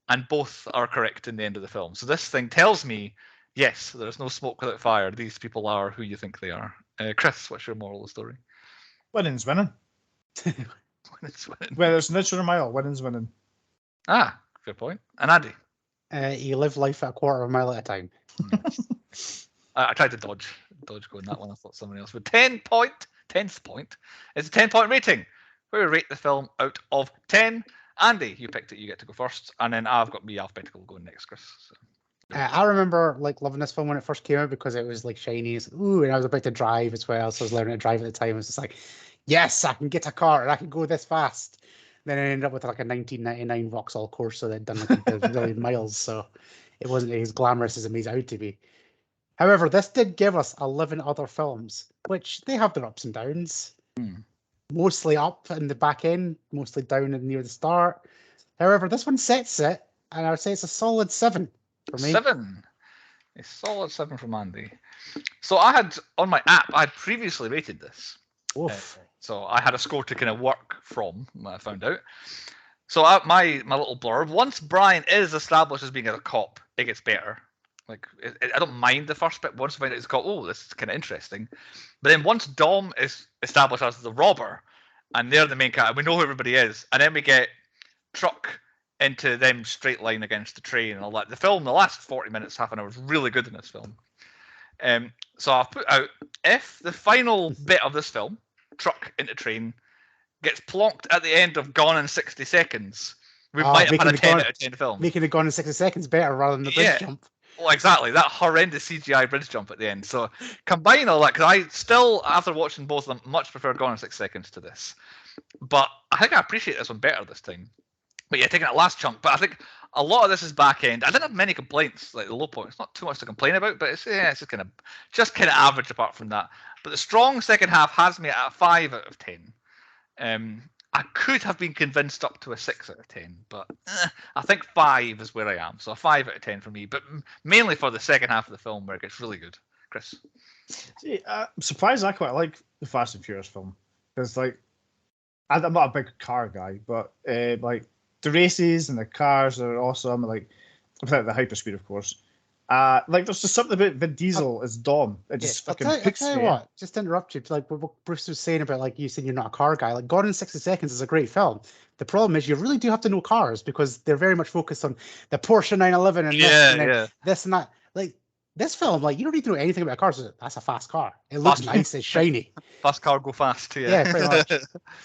And both are correct in the end of the film. So this thing tells me, yes, there's no smoke without fire. These people are who you think they are. Chris, what's your moral of the story? Winning's winning. Winning's winning. Whether it's an inch or a mile, winning's winning. Ah, fair point. And Andy? You live life at a quarter of a mile at a time. I tried to dodge going that one. I thought somebody else would. 10th point. It's a 10-point rating. Where we rate the film out of 10. Andy, you picked it. You get to go first. And then I've got me alphabetical going next, Chris. So. I remember loving this film when it first came out because it was shiny. And I was about to drive as well. So I was learning to drive at the time. It was just like, yes, I can get a car and I can go this fast. Then I ended up with like a 1999 Vauxhall Corsa that had done like a million miles, so it wasn't as glamorous as it made out to be. However, this did give us 11 other films, which they have their ups and downs. Mostly up in the back end, mostly down near the start. However, this one sets it, and I would say it's a solid 7 for me. 7. A solid 7 from Andy. So I had, on my app, I had previously rated this. So I had a score to kind of work from, I found out. So my little blurb, once Brian is established as being a cop, it gets better. Like, I don't mind the first bit. Once I find out it's called, oh, this is kind of interesting. But then once Dom is established as the robber, and they're the main character, we know who everybody is, and then we get Truck into them straight line against the train and all that. The film, the last 40 minutes, half an hour, is really good in this film. So I've put out, if the final bit of this film, Truck into train, gets plonked at the end of Gone in 60 Seconds, we might have had a 10 out of 10 film. Making the Gone in 60 Seconds better rather than the bridge jump. Well, exactly. That horrendous CGI bridge jump at the end. So combine all that, because I still, after watching both of them, much prefer Gone in 6 Seconds to this. But I think I appreciate this one better this time. But yeah, taking that last chunk. But I think a lot of this is back end. I didn't have many complaints, like the low point. It's not too much to complain about, but it's just kind of average apart from that. But the strong second half has me at a 5 out of 10. I could have been convinced up to a 6 out of 10, but I think 5 is where I am. So a 5 out of 10 for me, but mainly for the second half of the film where it gets really good. Chris? See, I'm surprised I quite like the Fast and Furious film. Because, like, I'm not a big car guy, but, like, the races and the cars are awesome. Like, without the hyperspeed, of course. Like, there's just something about Vin Diesel as Dom. It just fucking hooks me. I'll tell you what, just to interrupt you, like what Bruce was saying about, like, you saying you're not a car guy. Like, Gone in 60 Seconds is a great film. The problem is you really do have to know cars because they're very much focused on the Porsche 911 and this and that. Like, this film, like, you don't need to know anything about cars. That's a fast car. It looks nice. It's shiny. Fast car go fast. Yeah, pretty much.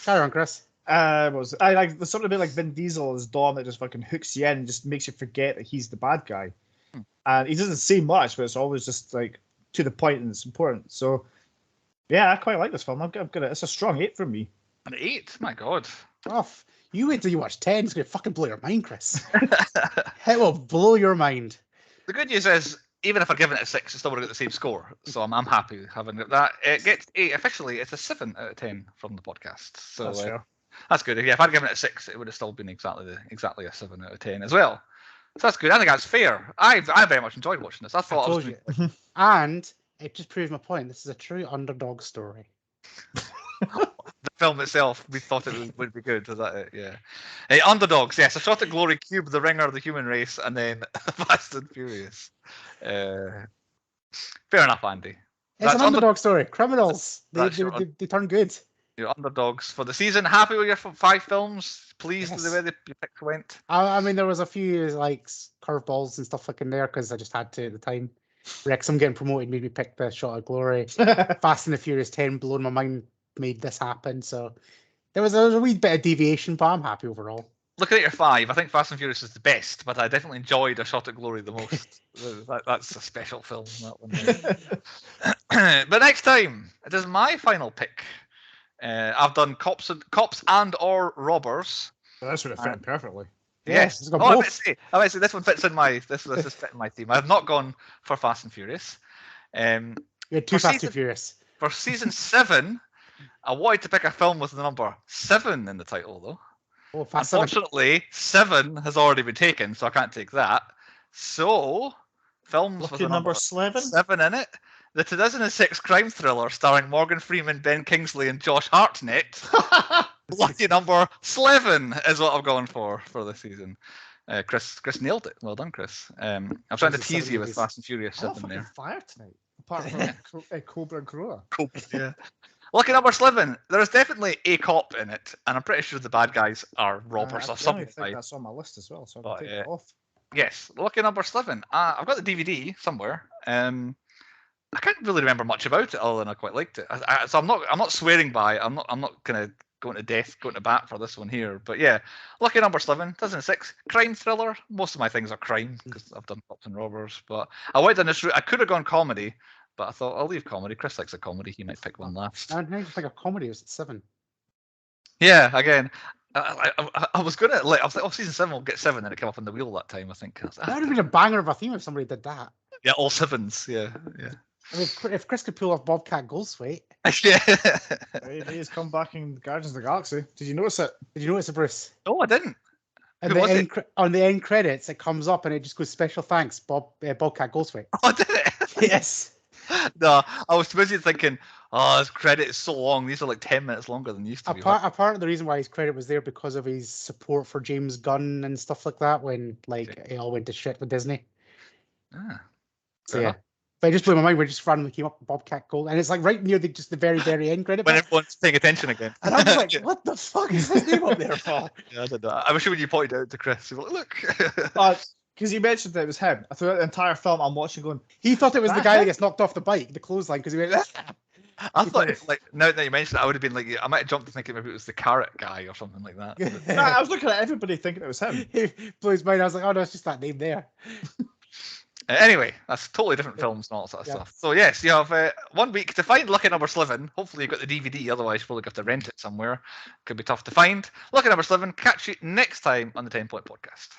Carry on, Chris. I like there's something about like Vin Diesel as Dom that just fucking hooks you in and just makes you forget that he's the bad guy. And he doesn't say much, but it's always just like to the point and it's important. So yeah, I quite like this film. I've got it. It's a strong 8 from me. An 8? My God. Rough. You wait till you watch 10. It's gonna fucking blow your mind, Chris. It will blow your mind. The good news is, even if I give it a 6, it's still going to get the same score. So I'm happy having that. It gets 8 officially. It's a 7 out of 10 from the podcast. So that's fair. That's good. Yeah, if I'd given it a 6, it would have still been exactly a 7 out of 10 as well. So that's good. I think that's fair. I very much enjoyed watching this. I thought I was you. And it just proved my point. This is a true underdog story. The film itself, we thought it would be good. Is that it? Yeah. Hey, underdogs. Yes, a shot at glory, Cube, the Ringer, the Human Race, and then Fast and Furious. Fair enough, Andy. It's an underdog story. Criminals. They turn good. Your underdogs for the season. Happy with your 5 films? Pleased with the way the picks went? I mean, there was a few like curveballs and stuff like in there because I just had to at the time. Wrexham getting promoted made me pick the Shot of Glory. Fast and the Furious 10 blowing my mind made this happen. So there was a wee bit of deviation, but I'm happy overall. Looking at your 5, I think Fast and Furious is the best, but I definitely enjoyed A Shot at Glory the most. That's a special film, that one. But next time, it is my final pick. I've done cops and or robbers. Well, that's would have fit perfectly. Yes. I might say this one fits in my this is fitting my theme. I have not gone for Fast and Furious. You had 2 Fast and Furious. For season 7, I wanted to pick a film with the number 7 in the title, though. Oh, unfortunately, 7 has already been taken, so I can't take that. So, films with the number 7 in it. The 2006 crime thriller starring Morgan Freeman, Ben Kingsley, and Josh Hartnett. Lucky number 11 is what I've gone for this season. Chris nailed it. Well done, Chris. I'm trying to tease you with Fast and Furious 7 there. Fire tonight, apart from Cobra and Corolla. Yeah. Lucky number 11. There is definitely a cop in it, and I'm pretty sure the bad guys are robbers or something. I think that's on my list as well, so I'll take it off. Yes, lucky number 11. I've got the DVD somewhere. I can't really remember much about it other than I quite liked it. So I'm not swearing by it. I'm not gonna going to bat for this one here. But yeah, lucky number 11, 2006 crime thriller. Most of my things are crime because I've done cops and robbers. But I went down this route. I could have gone comedy, but I thought I'll leave comedy. Chris likes a comedy. He might pick one last. I didn't think a comedy was at 7. Yeah, again, I was gonna like, I was like, oh, season 7 will get 7, and it came up on the wheel that time. I think. I was like, That would have been a banger of a theme if somebody did that. yeah, all 7s. Yeah. I mean, if Chris could pull off Bobcat Goldthwait. Yeah. He's come back in Guardians of the Galaxy. Did you notice it? Did you notice it, Bruce? No, I didn't. And Who was it? on the end credits, it comes up and it just goes special thanks, Bobcat Goldthwait. Oh, did it? Yes. No, I was busy thinking, oh, this credit is so long. These are like 10 minutes longer than they used to be. Apart of the reason why his credit was there because of his support for James Gunn and stuff like that when it all went to shit with Disney. So yeah. But it just blew my mind when it just randomly came up with Bobcat Gold, and it's like right near the very, very end credit. When everyone's paying attention again. And I was like, what the fuck is his name up there for? Yeah, I did that. I wish when you pointed out to Chris, you were like, look. Because you mentioned that it was him. I thought the entire film I'm watching going. He thought it was the guy that gets knocked off the bike, the clothesline, because he went. I thought, like, now that you mentioned it, I would have been like, I might have jumped to thinking maybe it was the carrot guy or something like that. No, I was looking at everybody thinking it was him. He blew his mind. I was like, oh no, it's just that name there. Anyway, that's totally different films and all that sort of stuff. So yes, you have 1 week to find Lucky Number 11. Hopefully you've got the DVD, otherwise you'll probably have to rent it somewhere. Could be tough to find. Lucky Number 11. Catch you next time on the 10 Point Podcast.